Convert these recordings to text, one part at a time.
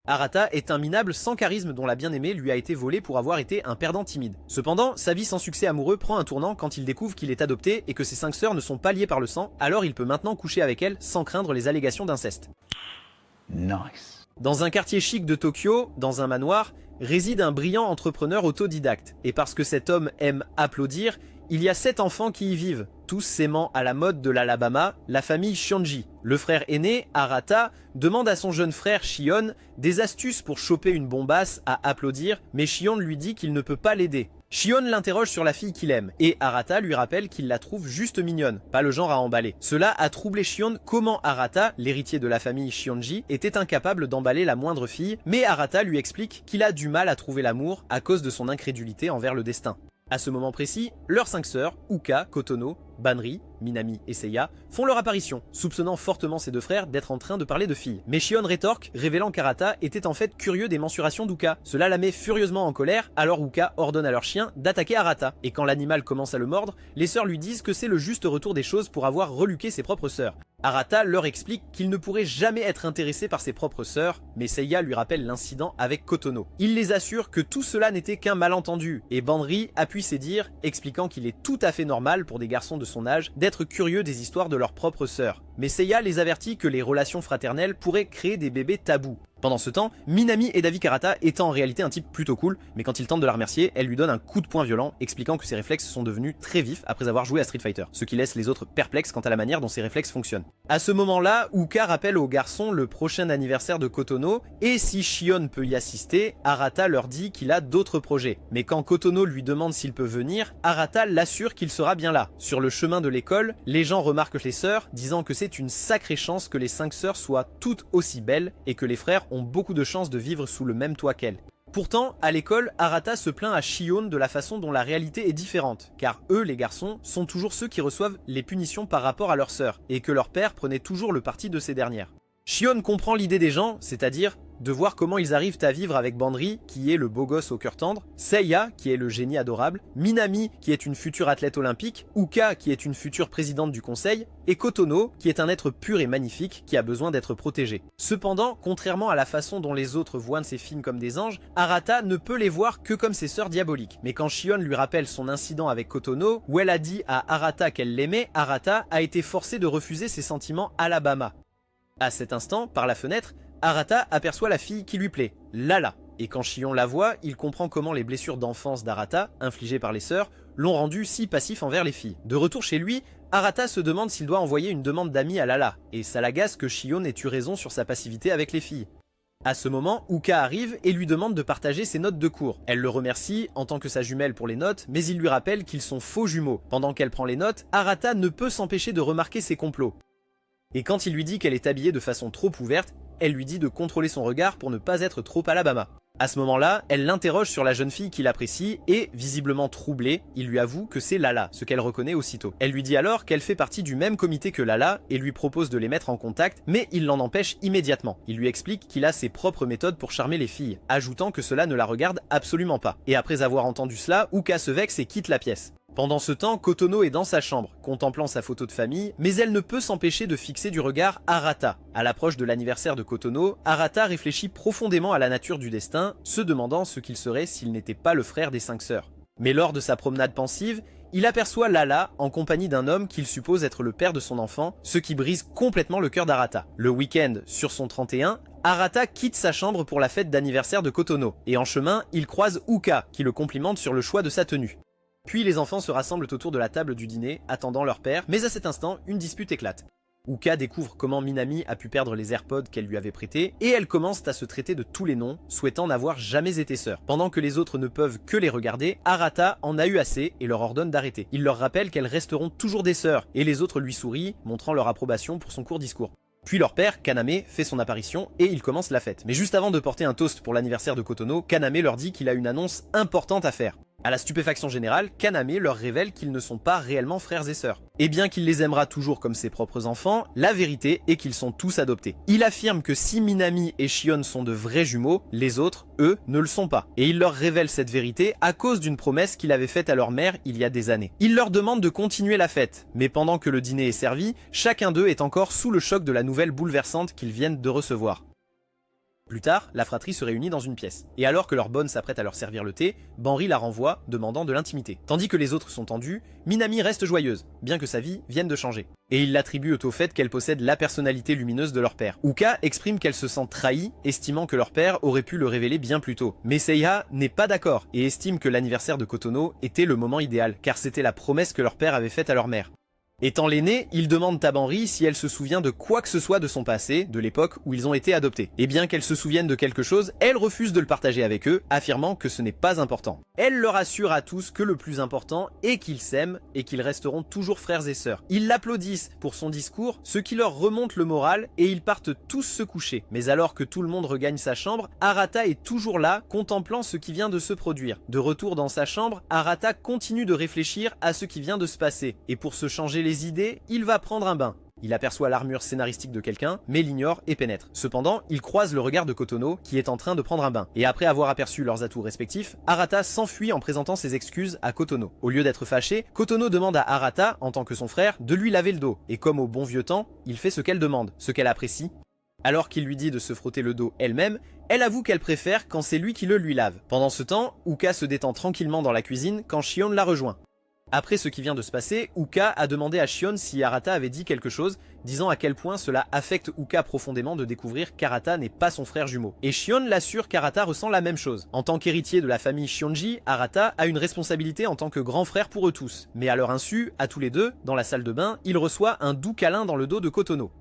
Arata est un minable sans charisme dont la bien-aimée lui a été volée pour avoir été un perdant timide. Cependant, sa vie sans succès amoureux prend un tournant quand il découvre qu'il est adopté et que ses 5 sœurs ne sont pas liées par le sang, alors il peut maintenant coucher avec elles sans craindre les allégations d'inceste. Nice. Dans un quartier chic de Tokyo, dans un manoir, réside un brillant entrepreneur autodidacte. Et parce que cet homme aime applaudir, il y a 7 enfants qui y vivent, tous s'aimant à la mode de l'Alabama, la famille Shionji. Le frère aîné, Arata, demande à son jeune frère Shion des astuces pour choper une bombasse à applaudir, mais Shion lui dit qu'il ne peut pas l'aider. Shion l'interroge sur la fille qu'il aime, et Arata lui rappelle qu'il la trouve juste mignonne, pas le genre à emballer. Cela a troublé Shion comment Arata, l'héritier de la famille Shionji, était incapable d'emballer la moindre fille, mais Arata lui explique qu'il a du mal à trouver l'amour à cause de son incrédulité envers le destin. À ce moment précis, leurs 5 sœurs, Uka, Kotono, Banri, Minami et Seiya, font leur apparition, soupçonnant fortement ses 2 frères d'être en train de parler de filles. Mais Shion rétorque, révélant qu'Arata était en fait curieux des mensurations d'Uka. Cela la met furieusement en colère, alors Uka ordonne à leur chien d'attaquer Arata. Et quand l'animal commence à le mordre, les sœurs lui disent que c'est le juste retour des choses pour avoir reluqué ses propres sœurs. Arata leur explique qu'il ne pourrait jamais être intéressé par ses propres sœurs, mais Seiya lui rappelle l'incident avec Kotono. Il les assure que tout cela n'était qu'un malentendu, et Banri appuie ses dires, expliquant qu'il est tout à fait normal pour des garçons de son âge d'être curieux des histoires de leurs propres sœurs. Mais Seiya les avertit que les relations fraternelles pourraient créer des bébés tabous. Pendant ce temps, Minami et Davi Karata étant en réalité un type plutôt cool, mais quand il tente de la remercier, elle lui donne un coup de poing violent, expliquant que ses réflexes sont devenus très vifs après avoir joué à Street Fighter, ce qui laisse les autres perplexes quant à la manière dont ses réflexes fonctionnent. À ce moment-là, Uka rappelle aux garçons le prochain anniversaire de Kotono, et si Shion peut y assister, Arata leur dit qu'il a d'autres projets. Mais quand Kotono lui demande s'il peut venir, Arata l'assure qu'il sera bien là. Sur le chemin de l'école, les gens remarquent les sœurs, disant que c'est une sacrée chance que les 5 sœurs soient toutes aussi belles, et que les frères ont beaucoup de chances de vivre sous le même toit qu'elles. Pourtant, à l'école, Arata se plaint à Shion de la façon dont la réalité est différente, car eux, les garçons, sont toujours ceux qui reçoivent les punitions par rapport à leurs sœurs, et que leur père prenait toujours le parti de ces dernières. Shion comprend l'idée des gens, c'est-à-dire de voir comment ils arrivent à vivre avec Banri, qui est le beau gosse au cœur tendre, Seiya, qui est le génie adorable, Minami, qui est une future athlète olympique, Uka, qui est une future présidente du conseil, et Kotono, qui est un être pur et magnifique qui a besoin d'être protégé. Cependant, contrairement à la façon dont les autres voient ces filles comme des anges, Arata ne peut les voir que comme ses sœurs diaboliques. Mais quand Shion lui rappelle son incident avec Kotono, où elle a dit à Arata qu'elle l'aimait, Arata a été forcé de refuser ses sentiments Alabama. À cet instant, par la fenêtre, Arata aperçoit la fille qui lui plaît, Lala. Et quand Shion la voit, il comprend comment les blessures d'enfance d'Arata, infligées par les sœurs, l'ont rendu si passif envers les filles. De retour chez lui, Arata se demande s'il doit envoyer une demande d'amis à Lala, et ça l'agace que Shion ait eu raison sur sa passivité avec les filles. À ce moment, Uka arrive et lui demande de partager ses notes de cours. Elle le remercie en tant que sa jumelle pour les notes, mais il lui rappelle qu'ils sont faux jumeaux. Pendant qu'elle prend les notes, Arata ne peut s'empêcher de remarquer ses complots. Et quand il lui dit qu'elle est habillée de façon trop ouverte, elle lui dit de contrôler son regard pour ne pas être trop Alabama. À ce moment-là, elle l'interroge sur la jeune fille qu'il apprécie et, visiblement troublée, il lui avoue que c'est Lala, ce qu'elle reconnaît aussitôt. Elle lui dit alors qu'elle fait partie du même comité que Lala et lui propose de les mettre en contact, mais il l'en empêche immédiatement. Il lui explique qu'il a ses propres méthodes pour charmer les filles, ajoutant que cela ne la regarde absolument pas. Et après avoir entendu cela, Uka se vexe et quitte la pièce. Pendant ce temps, Kotono est dans sa chambre, contemplant sa photo de famille, mais elle ne peut s'empêcher de fixer du regard Arata. À l'approche de l'anniversaire de Kotono, Arata réfléchit profondément à la nature du destin, se demandant ce qu'il serait s'il n'était pas le frère des 5 sœurs. Mais lors de sa promenade pensive, il aperçoit Lala en compagnie d'un homme qu'il suppose être le père de son enfant, ce qui brise complètement le cœur d'Arata. Le week-end, sur son 31, Arata quitte sa chambre pour la fête d'anniversaire de Kotono, et en chemin, il croise Uka, qui le complimente sur le choix de sa tenue. Puis les enfants se rassemblent autour de la table du dîner, attendant leur père, mais à cet instant, une dispute éclate. Uka découvre comment Minami a pu perdre les AirPods qu'elle lui avait prêtés, et elles commencent à se traiter de tous les noms, souhaitant n'avoir jamais été sœurs. Pendant que les autres ne peuvent que les regarder, Arata en a eu assez et leur ordonne d'arrêter. Il leur rappelle qu'elles resteront toujours des sœurs, et les autres lui sourient, montrant leur approbation pour son court discours. Puis leur père, Kaname, fait son apparition et il commence la fête. Mais juste avant de porter un toast pour l'anniversaire de Kotono, Kaname leur dit qu'il a une annonce importante à faire. À la stupéfaction générale, Kaname leur révèle qu'ils ne sont pas réellement frères et sœurs. Et bien qu'il les aimera toujours comme ses propres enfants, la vérité est qu'ils sont tous adoptés. Il affirme que si Minami et Shion sont de vrais jumeaux, les autres, eux, ne le sont pas. Et il leur révèle cette vérité à cause d'une promesse qu'il avait faite à leur mère il y a des années. Il leur demande de continuer la fête, mais pendant que le dîner est servi, chacun d'eux est encore sous le choc de la nouvelle bouleversante qu'ils viennent de recevoir. Plus tard, la fratrie se réunit dans une pièce. Et alors que leur bonne s'apprête à leur servir le thé, Banri la renvoie, demandant de l'intimité. Tandis que les autres sont tendus, Minami reste joyeuse, bien que sa vie vienne de changer. Et il l'attribue au fait qu'elle possède la personnalité lumineuse de leur père. Uka exprime qu'elle se sent trahie, estimant que leur père aurait pu le révéler bien plus tôt. Mais Seiya n'est pas d'accord et estime que l'anniversaire de Kotono était le moment idéal, car c'était la promesse que leur père avait faite à leur mère. Étant l'aîné, il demande à Banri si elle se souvient de quoi que ce soit de son passé, de l'époque où ils ont été adoptés. Et bien qu'elle se souvienne de quelque chose, elle refuse de le partager avec eux, affirmant que ce n'est pas important. Elle leur assure à tous que le plus important est qu'ils s'aiment et qu'ils resteront toujours frères et sœurs. Ils l'applaudissent pour son discours, ce qui leur remonte le moral et ils partent tous se coucher. Mais alors que tout le monde regagne sa chambre, Arata est toujours là, contemplant ce qui vient de se produire. De retour dans sa chambre, Arata continue de réfléchir à ce qui vient de se passer. Et pour se changer les idées, il va prendre un bain. Il aperçoit l'armure scénaristique de quelqu'un, mais l'ignore et pénètre. Cependant, il croise le regard de Kotono, qui est en train de prendre un bain. Et après avoir aperçu leurs atouts respectifs, Arata s'enfuit en présentant ses excuses à Kotono. Au lieu d'être fâché, Kotono demande à Arata, en tant que son frère, de lui laver le dos. Et comme au bon vieux temps, il fait ce qu'elle demande, ce qu'elle apprécie. Alors qu'il lui dit de se frotter le dos elle-même, elle avoue qu'elle préfère quand c'est lui qui le lui lave. Pendant ce temps, Uka se détend tranquillement dans la cuisine quand Shion la rejoint. Après ce qui vient de se passer, Uka a demandé à Shion si Arata avait dit quelque chose, disant à quel point cela affecte Uka profondément de découvrir qu'Arata n'est pas son frère jumeau. Et Shion l'assure qu'Arata ressent la même chose. En tant qu'héritier de la famille Shionji, Arata a une responsabilité en tant que grand frère pour eux tous. Mais à leur insu, à tous les deux, dans la salle de bain, il reçoit un doux câlin dans le dos de Kotono.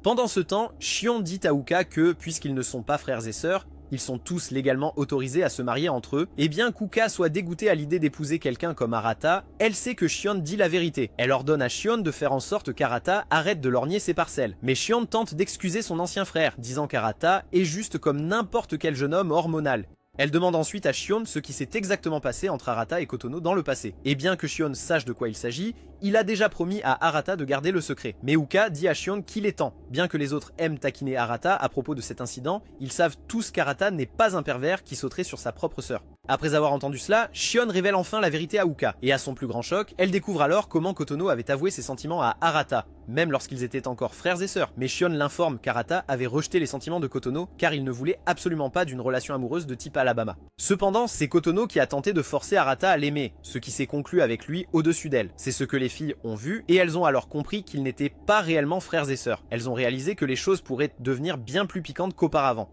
Pendant ce temps, Shion dit à Uka que, puisqu'ils ne sont pas frères et sœurs, ils sont tous légalement autorisés à se marier entre eux, et bien qu'Uka soit dégoûtée à l'idée d'épouser quelqu'un comme Arata, elle sait que Shion dit la vérité. Elle ordonne à Shion de faire en sorte qu'Arata arrête de lorgner ses parcelles. Mais Shion tente d'excuser son ancien frère, disant qu'Arata est juste comme n'importe quel jeune homme hormonal. Elle demande ensuite à Shion ce qui s'est exactement passé entre Arata et Kotono dans le passé. Et bien que Shion sache de quoi il s'agit, il a déjà promis à Arata de garder le secret. Mais Uka dit à Shion qu'il est temps. Bien que les autres aiment taquiner Arata à propos de cet incident, ils savent tous qu'Arata n'est pas un pervers qui sauterait sur sa propre sœur. Après avoir entendu cela, Shion révèle enfin la vérité à Uka. Et à son plus grand choc, elle découvre alors comment Kotono avait avoué ses sentiments à Arata, même lorsqu'ils étaient encore frères et sœurs. Mais Shion l'informe qu'Arata avait rejeté les sentiments de Kotono car il ne voulait absolument pas d'une relation amoureuse de type Alabama. Cependant, c'est Kotono qui a tenté de forcer Arata à l'aimer, ce qui s'est conclu avec lui au-dessus d'elle. C'est ce que les filles ont vu et elles ont alors compris qu'ils n'étaient pas réellement frères et sœurs. Elles ont réalisé que les choses pourraient devenir bien plus piquantes qu'auparavant.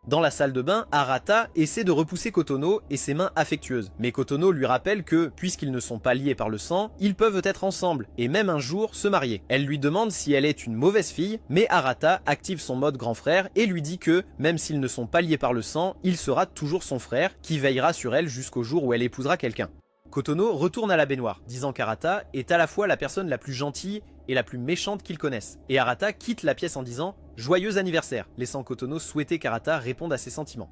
Dans la salle de bain, Arata essaie de repousser Kotono et ses mains affectueuses. Mais Kotono lui rappelle que, puisqu'ils ne sont pas liés par le sang, ils peuvent être ensemble et même un jour se marier. Elle lui demande si elle est une mauvaise fille, mais Arata active son mode grand frère et lui dit que, même s'ils ne sont pas liés par le sang, il sera toujours son frère qui veillera sur elle jusqu'au jour où elle épousera quelqu'un. Kotono retourne à la baignoire, disant qu'Arata est à la fois la personne la plus gentille et la plus méchante qu'ils connaissent. Et Arata quitte la pièce en disant « Joyeux anniversaire », laissant Kotono souhaiter qu'Arata réponde à ses sentiments.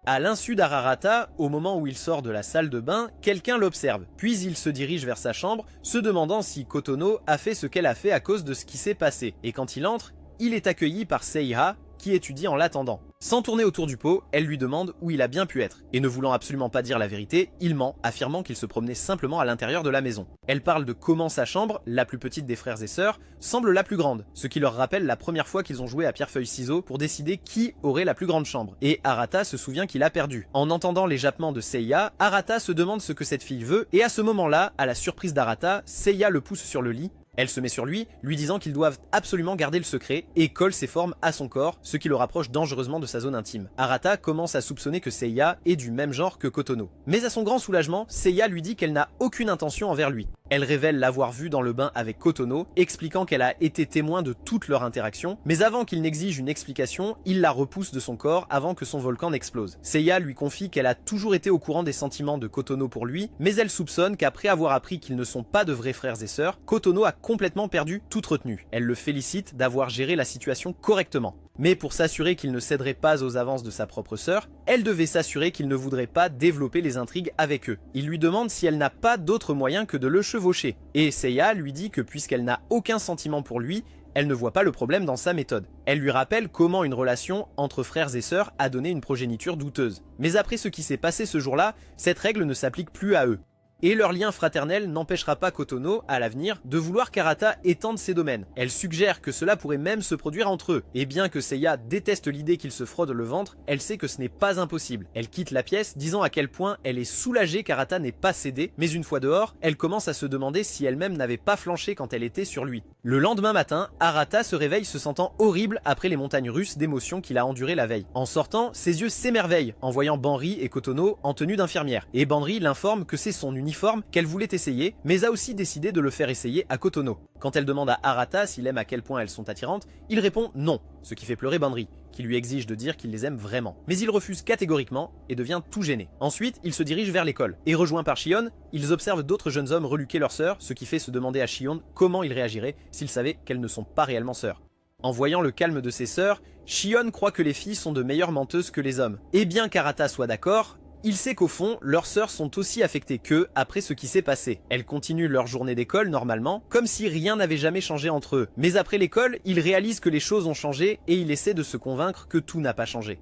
À l'insu d'Arata, au moment où il sort de la salle de bain, quelqu'un l'observe, puis il se dirige vers sa chambre, se demandant si Kotono a fait ce qu'elle a fait à cause de ce qui s'est passé. Et quand il entre, il est accueilli par Seiha, qui étudie en l'attendant. Sans tourner autour du pot, elle lui demande où il a bien pu être. Et ne voulant absolument pas dire la vérité, il ment, affirmant qu'il se promenait simplement à l'intérieur de la maison. Elle parle de comment sa chambre, la plus petite des frères et sœurs, semble la plus grande, ce qui leur rappelle la première fois qu'ils ont joué à pierre-feuille-ciseaux pour décider qui aurait la plus grande chambre. Et Arata se souvient qu'il a perdu. En entendant les jappements de Seiya, Arata se demande ce que cette fille veut, et à ce moment-là, à la surprise d'Arata, Seiya le pousse sur le lit. Elle se met sur lui, lui disant qu'ils doivent absolument garder le secret, et colle ses formes à son corps, ce qui le rapproche dangereusement de sa zone intime. Arata commence à soupçonner que Seiya est du même genre que Kotono. Mais à son grand soulagement, Seiya lui dit qu'elle n'a aucune intention envers lui. Elle révèle l'avoir vu dans le bain avec Kotono, expliquant qu'elle a été témoin de toute leur interaction, mais avant qu'il n'exige une explication, il la repousse de son corps avant que son volcan n'explose. Seiya lui confie qu'elle a toujours été au courant des sentiments de Kotono pour lui, mais elle soupçonne qu'après avoir appris qu'ils ne sont pas de vrais frères et sœurs, Kotono a complètement perdu toute retenue. Elle le félicite d'avoir géré la situation correctement. Mais pour s'assurer qu'il ne céderait pas aux avances de sa propre sœur, elle devait s'assurer qu'il ne voudrait pas développer les intrigues avec eux. Il lui demande si elle n'a pas d'autre moyen que de le chevaucher. Et Seiya lui dit que puisqu'elle n'a aucun sentiment pour lui, elle ne voit pas le problème dans sa méthode. Elle lui rappelle comment une relation entre frères et sœurs a donné une progéniture douteuse. Mais après ce qui s'est passé ce jour-là, cette règle ne s'applique plus à eux. Et leur lien fraternel n'empêchera pas Kotono, à l'avenir, de vouloir qu'Arata étende ses domaines. Elle suggère que cela pourrait même se produire entre eux. Et bien que Seiya déteste l'idée qu'il se fraude le ventre, elle sait que ce n'est pas impossible. Elle quitte la pièce, disant à quel point elle est soulagée qu'Arata n'ait pas cédé, mais une fois dehors, elle commence à se demander si elle-même n'avait pas flanché quand elle était sur lui. Le lendemain matin, Arata se réveille se sentant horrible après les montagnes russes d'émotions qu'il a endurées la veille. En sortant, ses yeux s'émerveillent en voyant Banri et Kotono en tenue d'infirmière. Et Banri l'informe que c'est son uniforme qu'elle voulait essayer, mais a aussi décidé de le faire essayer à Kotono. Quand elle demande à Arata s'il aime à quel point elles sont attirantes, il répond non, ce qui fait pleurer Banri, qui lui exige de dire qu'il les aime vraiment. Mais il refuse catégoriquement et devient tout gêné. Ensuite, il se dirige vers l'école. Et rejoint par Shion, ils observent d'autres jeunes hommes reluquer leurs sœurs, ce qui fait se demander à Shion comment il réagirait s'il savait qu'elles ne sont pas réellement sœurs. En voyant le calme de ses sœurs, Shion croit que les filles sont de meilleures menteuses que les hommes. Et bien qu'Arata soit d'accord, il sait qu'au fond, leurs sœurs sont aussi affectées qu'eux après ce qui s'est passé. Elles continuent leur journée d'école normalement, comme si rien n'avait jamais changé entre eux. Mais après l'école, il réalise que les choses ont changé et il essaie de se convaincre que tout n'a pas changé.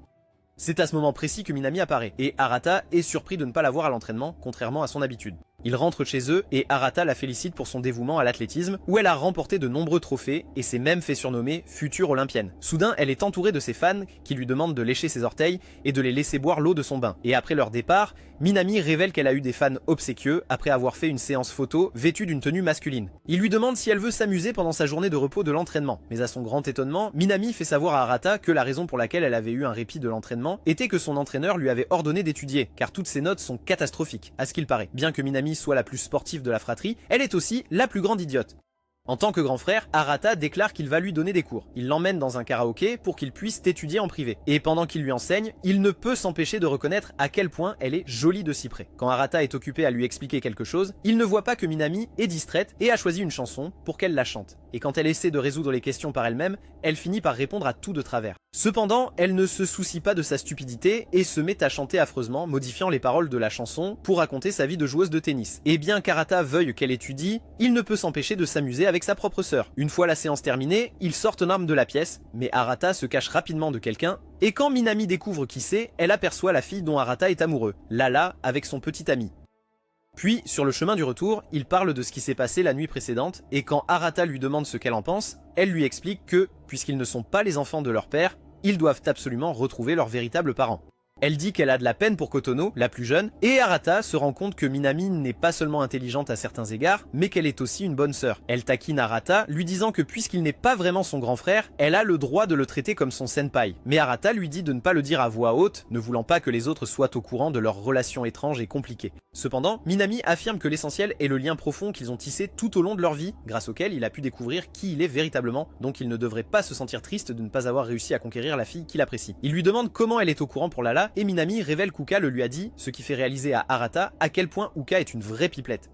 C'est à ce moment précis que Minami apparaît, et Arata est surpris de ne pas la voir à l'entraînement, contrairement à son habitude. Ils rentrent chez eux et Arata la félicite pour son dévouement à l'athlétisme, où elle a remporté de nombreux trophées et s'est même fait surnommer future olympienne. Soudain, elle est entourée de ses fans qui lui demandent de lécher ses orteils et de les laisser boire l'eau de son bain. Et après leur départ, Minami révèle qu'elle a eu des fans obséquieux après avoir fait une séance photo vêtue d'une tenue masculine. Il lui demande si elle veut s'amuser pendant sa journée de repos de l'entraînement. Mais à son grand étonnement, Minami fait savoir à Arata que la raison pour laquelle elle avait eu un répit de l'entraînement était que son entraîneur lui avait ordonné d'étudier, car toutes ses notes sont catastrophiques, à ce qu'il paraît. Bien que Minami soit la plus sportive de la fratrie, elle est aussi la plus grande idiote. En tant que grand frère, Arata déclare qu'il va lui donner des cours. Il l'emmène dans un karaoké pour qu'il puisse étudier en privé. Et pendant qu'il lui enseigne, il ne peut s'empêcher de reconnaître à quel point elle est jolie de si près. Quand Arata est occupé à lui expliquer quelque chose, il ne voit pas que Minami est distraite et a choisi une chanson pour qu'elle la chante. Et quand elle essaie de résoudre les questions par elle-même, elle finit par répondre à tout de travers. Cependant, elle ne se soucie pas de sa stupidité et se met à chanter affreusement, modifiant les paroles de la chanson pour raconter sa vie de joueuse de tennis. Et bien qu'Arata veuille qu'elle étudie, il ne peut s'empêcher de s'amuser avec sa propre sœur. Une fois la séance terminée, ils sortent en arme de la pièce, mais Arata se cache rapidement de quelqu'un, et quand Minami découvre qui c'est, elle aperçoit la fille dont Arata est amoureux, Lala, avec son petit ami. Puis, sur le chemin du retour, il parle de ce qui s'est passé la nuit précédente, et quand Arata lui demande ce qu'elle en pense, elle lui explique que, puisqu'ils ne sont pas les enfants de leur père, ils doivent absolument retrouver leurs véritables parents. Elle dit qu'elle a de la peine pour Kotono, la plus jeune, et Arata se rend compte que Minami n'est pas seulement intelligente à certains égards, mais qu'elle est aussi une bonne sœur. Elle taquine Arata, lui disant que puisqu'il n'est pas vraiment son grand frère, elle a le droit de le traiter comme son senpai. Mais Arata lui dit de ne pas le dire à voix haute, ne voulant pas que les autres soient au courant de leur relation étrange et compliquée. Cependant, Minami affirme que l'essentiel est le lien profond qu'ils ont tissé tout au long de leur vie, grâce auquel il a pu découvrir qui il est véritablement, donc il ne devrait pas se sentir triste de ne pas avoir réussi à conquérir la fille qu'il apprécie. Il lui demande comment elle est au courant pour Lala, et Minami révèle qu'Uka le lui a dit, ce qui fait réaliser à Arata à quel point Uka est une vraie pipelette.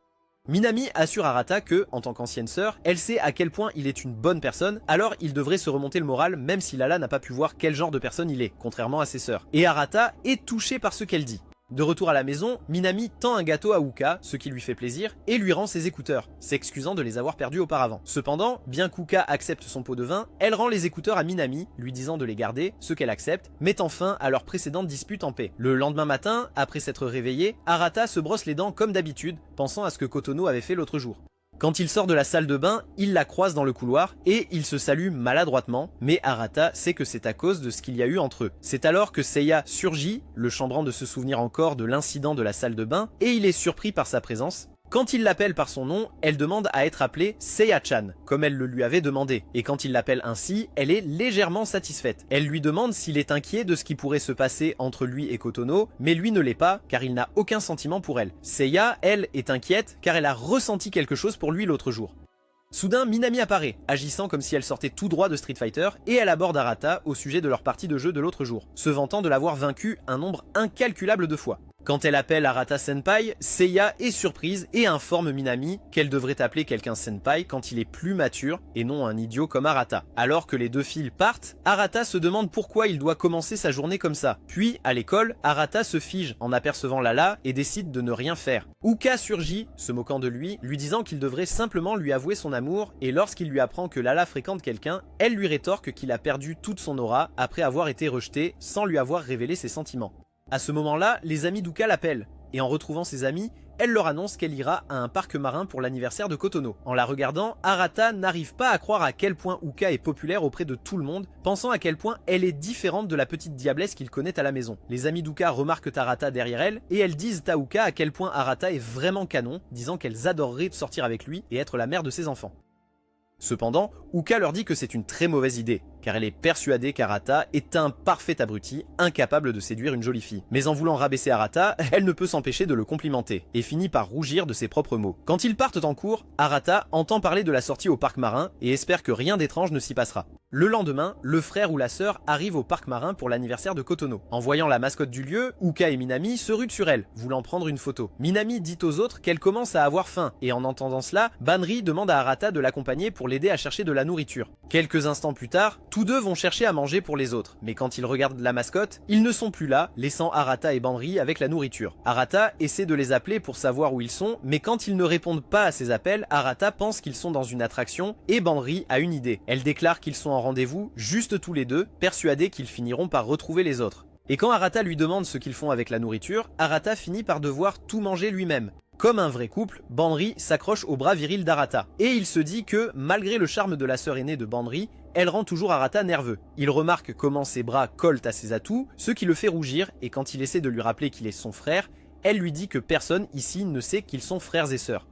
Minami assure Arata que, en tant qu'ancienne sœur, elle sait à quel point il est une bonne personne, alors il devrait se remonter le moral même si Lala n'a pas pu voir quel genre de personne il est, contrairement à ses sœurs. Et Arata est touchée par ce qu'elle dit. De retour à la maison, Minami tend un gâteau à Uka, ce qui lui fait plaisir, et lui rend ses écouteurs, s'excusant de les avoir perdus auparavant. Cependant, bien qu'Uka accepte son pot de vin, elle rend les écouteurs à Minami, lui disant de les garder, ce qu'elle accepte, mettant fin à leur précédente dispute en paix. Le lendemain matin, après s'être réveillé, Arata se brosse les dents comme d'habitude, pensant à ce que Kotono avait fait l'autre jour. Quand il sort de la salle de bain, il la croise dans le couloir et il se salue maladroitement, mais Arata sait que c'est à cause de ce qu'il y a eu entre eux. C'est alors que Seiya surgit, le chambrant de se souvenir encore de l'incident de la salle de bain, et il est surpris par sa présence. Quand il l'appelle par son nom, elle demande à être appelée Seiya-chan, comme elle le lui avait demandé. Et quand il l'appelle ainsi, elle est légèrement satisfaite. Elle lui demande s'il est inquiet de ce qui pourrait se passer entre lui et Kotono, mais lui ne l'est pas, car il n'a aucun sentiment pour elle. Seiya, elle, est inquiète, car elle a ressenti quelque chose pour lui l'autre jour. Soudain, Minami apparaît, agissant comme si elle sortait tout droit de Street Fighter, et elle aborde Arata au sujet de leur partie de jeu de l'autre jour, se vantant de l'avoir vaincu un nombre incalculable de fois. Quand elle appelle Arata Senpai, Seiya est surprise et informe Minami qu'elle devrait appeler quelqu'un Senpai quand il est plus mature et non un idiot comme Arata. Alors que les deux filles partent, Arata se demande pourquoi il doit commencer sa journée comme ça. Puis, à l'école, Arata se fige en apercevant Lala et décide de ne rien faire. Uka surgit, se moquant de lui disant qu'il devrait simplement lui avouer son amour, et lorsqu'il lui apprend que Lala fréquente quelqu'un, elle lui rétorque qu'il a perdu toute son aura après avoir été rejeté sans lui avoir révélé ses sentiments. À ce moment-là, les amis d'Uka l'appellent, et en retrouvant ses amis, elle leur annonce qu'elle ira à un parc marin pour l'anniversaire de Kotono. En la regardant, Arata n'arrive pas à croire à quel point Uka est populaire auprès de tout le monde, pensant à quel point elle est différente de la petite diablesse qu'il connaît à la maison. Les amis d'Uka remarquent Arata derrière elle et elles disent à Uka à quel point Arata est vraiment canon, disant qu'elles adoreraient sortir avec lui et être la mère de ses enfants. Cependant, Uka leur dit que c'est une très mauvaise idée, car elle est persuadée qu'Arata est un parfait abruti, incapable de séduire une jolie fille. Mais en voulant rabaisser Arata, elle ne peut s'empêcher de le complimenter, et finit par rougir de ses propres mots. Quand ils partent en cours, Arata entend parler de la sortie au parc marin et espère que rien d'étrange ne s'y passera. Le lendemain, le frère ou la sœur arrive au parc marin pour l'anniversaire de Kotono. En voyant la mascotte du lieu, Uka et Minami se rudent sur elle, voulant prendre une photo. Minami dit aux autres qu'elle commence à avoir faim, et en entendant cela, Banri demande à Arata de l'accompagner pour l'aider à chercher de la nourriture. Quelques instants plus tard, tous deux vont chercher à manger pour les autres, mais quand ils regardent la mascotte, ils ne sont plus là, laissant Arata et Banri avec la nourriture. Arata essaie de les appeler pour savoir où ils sont, mais quand ils ne répondent pas à ses appels, Arata pense qu'ils sont dans une attraction, et Banri a une idée. Elle déclare qu'ils sont en rendez-vous, juste tous les deux, persuadés qu'ils finiront par retrouver les autres. Et quand Arata lui demande ce qu'ils font avec la nourriture, Arata finit par devoir tout manger lui-même. Comme un vrai couple, Banri s'accroche au bras viril d'Arata. Et il se dit que, malgré le charme de la sœur aînée de Banri, elle rend toujours Arata nerveux. Il remarque comment ses bras collent à ses atouts, ce qui le fait rougir, et quand il essaie de lui rappeler qu'il est son frère, elle lui dit que personne ici ne sait qu'ils sont frères et sœurs.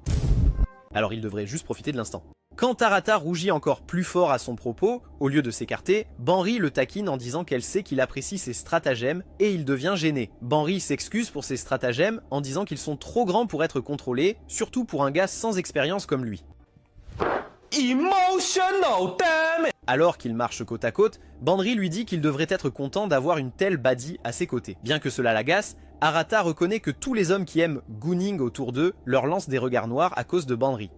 Alors il devrait juste profiter de l'instant. Quand Arata rougit encore plus fort à son propos, au lieu de s'écarter, Banri le taquine en disant qu'elle sait qu'il apprécie ses stratagèmes et il devient gêné. Banri s'excuse pour ses stratagèmes en disant qu'ils sont trop grands pour être contrôlés, surtout pour un gars sans expérience comme lui. Emotional, damn it! Alors qu'il marche côte à côte, Banri lui dit qu'il devrait être content d'avoir une telle baddie à ses côtés. Bien que cela l'agace, Arata reconnaît que tous les hommes qui aiment Gooning autour d'eux leur lancent des regards noirs à cause de Banri.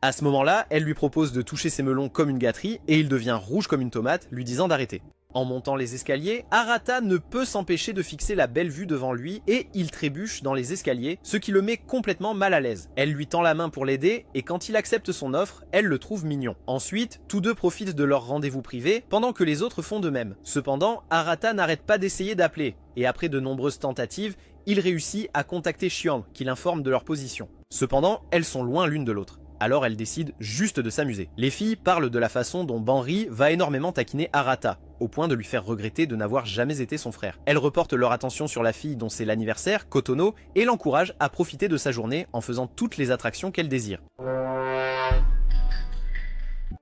À ce moment-là, elle lui propose de toucher ses melons comme une gâterie et il devient rouge comme une tomate, lui disant d'arrêter. En montant les escaliers, Arata ne peut s'empêcher de fixer la belle vue devant lui et il trébuche dans les escaliers, ce qui le met complètement mal à l'aise. Elle lui tend la main pour l'aider et quand il accepte son offre, elle le trouve mignon. Ensuite, tous deux profitent de leur rendez-vous privé pendant que les autres font de même. Cependant, Arata n'arrête pas d'essayer d'appeler et après de nombreuses tentatives, il réussit à contacter Shion qui l'informe de leur position. Cependant, elles sont loin l'une de l'autre. Alors elle décide juste de s'amuser. Les filles parlent de la façon dont Banri va énormément taquiner Arata, au point de lui faire regretter de n'avoir jamais été son frère. Elles reportent leur attention sur la fille dont c'est l'anniversaire, Kotono, et l'encouragent à profiter de sa journée en faisant toutes les attractions qu'elle désire.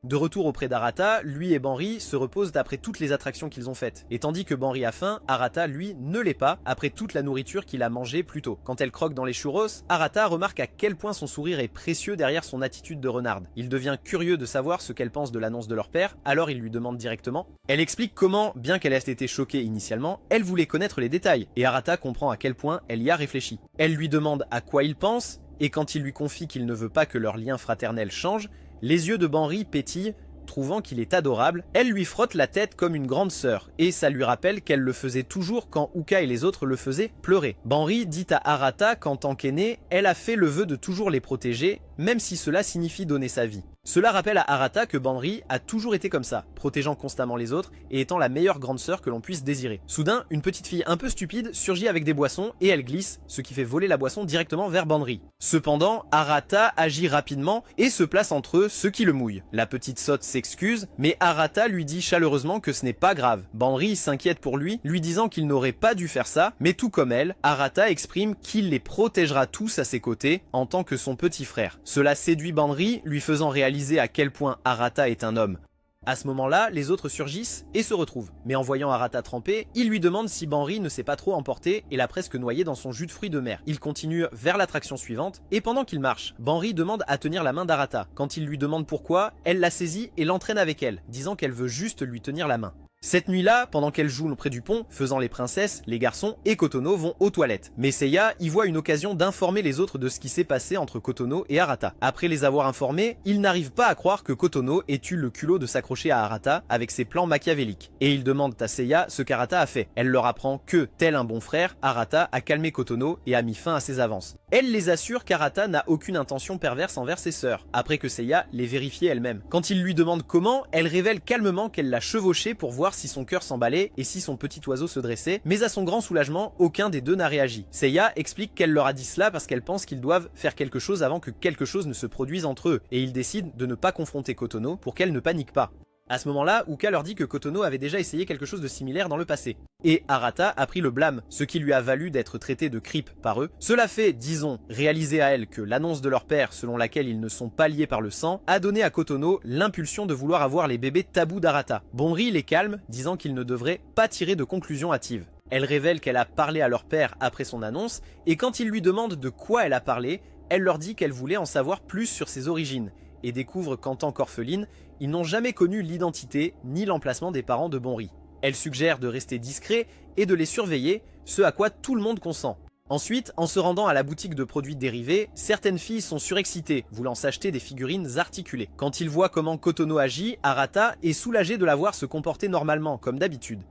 De retour auprès d'Arata, lui et Banri se reposent après toutes les attractions qu'ils ont faites. Et tandis que Banri a faim, Arata, lui, ne l'est pas après toute la nourriture qu'il a mangée plus tôt. Quand elle croque dans les churros, Arata remarque à quel point son sourire est précieux derrière son attitude de renarde. Il devient curieux de savoir ce qu'elle pense de l'annonce de leur père, alors il lui demande directement. Elle explique comment, bien qu'elle ait été choquée initialement, elle voulait connaître les détails, et Arata comprend à quel point elle y a réfléchi. Elle lui demande à quoi il pense, et quand il lui confie qu'il ne veut pas que leur lien fraternel change, les yeux de Banri pétillent, trouvant qu'il est adorable, elle lui frotte la tête comme une grande sœur, et ça lui rappelle qu'elle le faisait toujours quand Uka et les autres le faisaient pleurer. Banri dit à Arata qu'en tant qu'aînée, elle a fait le vœu de toujours les protéger, même si cela signifie donner sa vie. Cela rappelle à Arata que Banri a toujours été comme ça, protégeant constamment les autres et étant la meilleure grande sœur que l'on puisse désirer. Soudain, une petite fille un peu stupide surgit avec des boissons et elle glisse, ce qui fait voler la boisson directement vers Banri. Cependant, Arata agit rapidement et se place entre eux, ce qui le mouille. La petite sotte s'excuse, mais Arata lui dit chaleureusement que ce n'est pas grave. Banri s'inquiète pour lui, lui disant qu'il n'aurait pas dû faire ça, mais tout comme elle, Arata exprime qu'il les protégera tous à ses côtés en tant que son petit frère. Cela séduit Banri, lui faisant réaliser à quel point Arata est un homme. À ce moment-là, les autres surgissent et se retrouvent. Mais en voyant Arata trempé, il lui demande si Banri ne s'est pas trop emporté et l'a presque noyé dans son jus de fruits de mer. Il continue vers l'attraction suivante et pendant qu'il marche, Banri demande à tenir la main d'Arata. Quand il lui demande pourquoi, elle la saisit et l'entraîne avec elle, disant qu'elle veut juste lui tenir la main. Cette nuit-là, pendant qu'elle joue près du pont, faisant les princesses, les garçons et Kotono vont aux toilettes. Mais Seiya y voit une occasion d'informer les autres de ce qui s'est passé entre Kotono et Arata. Après les avoir informés, il n'arrive pas à croire que Kotono ait eu le culot de s'accrocher à Arata avec ses plans machiavéliques. Et ils demandent à Seiya ce qu'Arata a fait. Elle leur apprend que, tel un bon frère, Arata a calmé Kotono et a mis fin à ses avances. Elle les assure qu'Arata n'a aucune intention perverse envers ses sœurs, après que Seiya l'ait vérifié elle-même. Quand il lui demande comment, elle révèle calmement qu'elle l'a chevauché pour voir si son cœur s'emballait et si son petit oiseau se dressait, mais à son grand soulagement, aucun des deux n'a réagi. Seiya explique qu'elle leur a dit cela parce qu'elle pense qu'ils doivent faire quelque chose avant que quelque chose ne se produise entre eux, et ils décident de ne pas confronter Kotono pour qu'elle ne panique pas. À ce moment-là, Uka leur dit que Kotono avait déjà essayé quelque chose de similaire dans le passé. Et Arata a pris le blâme, ce qui lui a valu d'être traité de creep par eux. Cela fait, disons, réaliser à elle que l'annonce de leur père, selon laquelle ils ne sont pas liés par le sang, a donné à Kotono l'impulsion de vouloir avoir les bébés tabous d'Arata. Bonri les calme, disant qu'ils ne devraient pas tirer de conclusions hâtives. Elle révèle qu'elle a parlé à leur père après son annonce, et quand ils lui demandent de quoi elle a parlé, elle leur dit qu'elle voulait en savoir plus sur ses origines, et découvre qu'en tant qu'orpheline, ils n'ont jamais connu l'identité ni l'emplacement des parents de Bonri. Elle suggère de rester discret et de les surveiller, ce à quoi tout le monde consent. Ensuite, en se rendant à la boutique de produits dérivés, certaines filles sont surexcitées, voulant s'acheter des figurines articulées. Quand ils voient comment Kotono agit, Arata est soulagé de la voir se comporter normalement, comme d'habitude.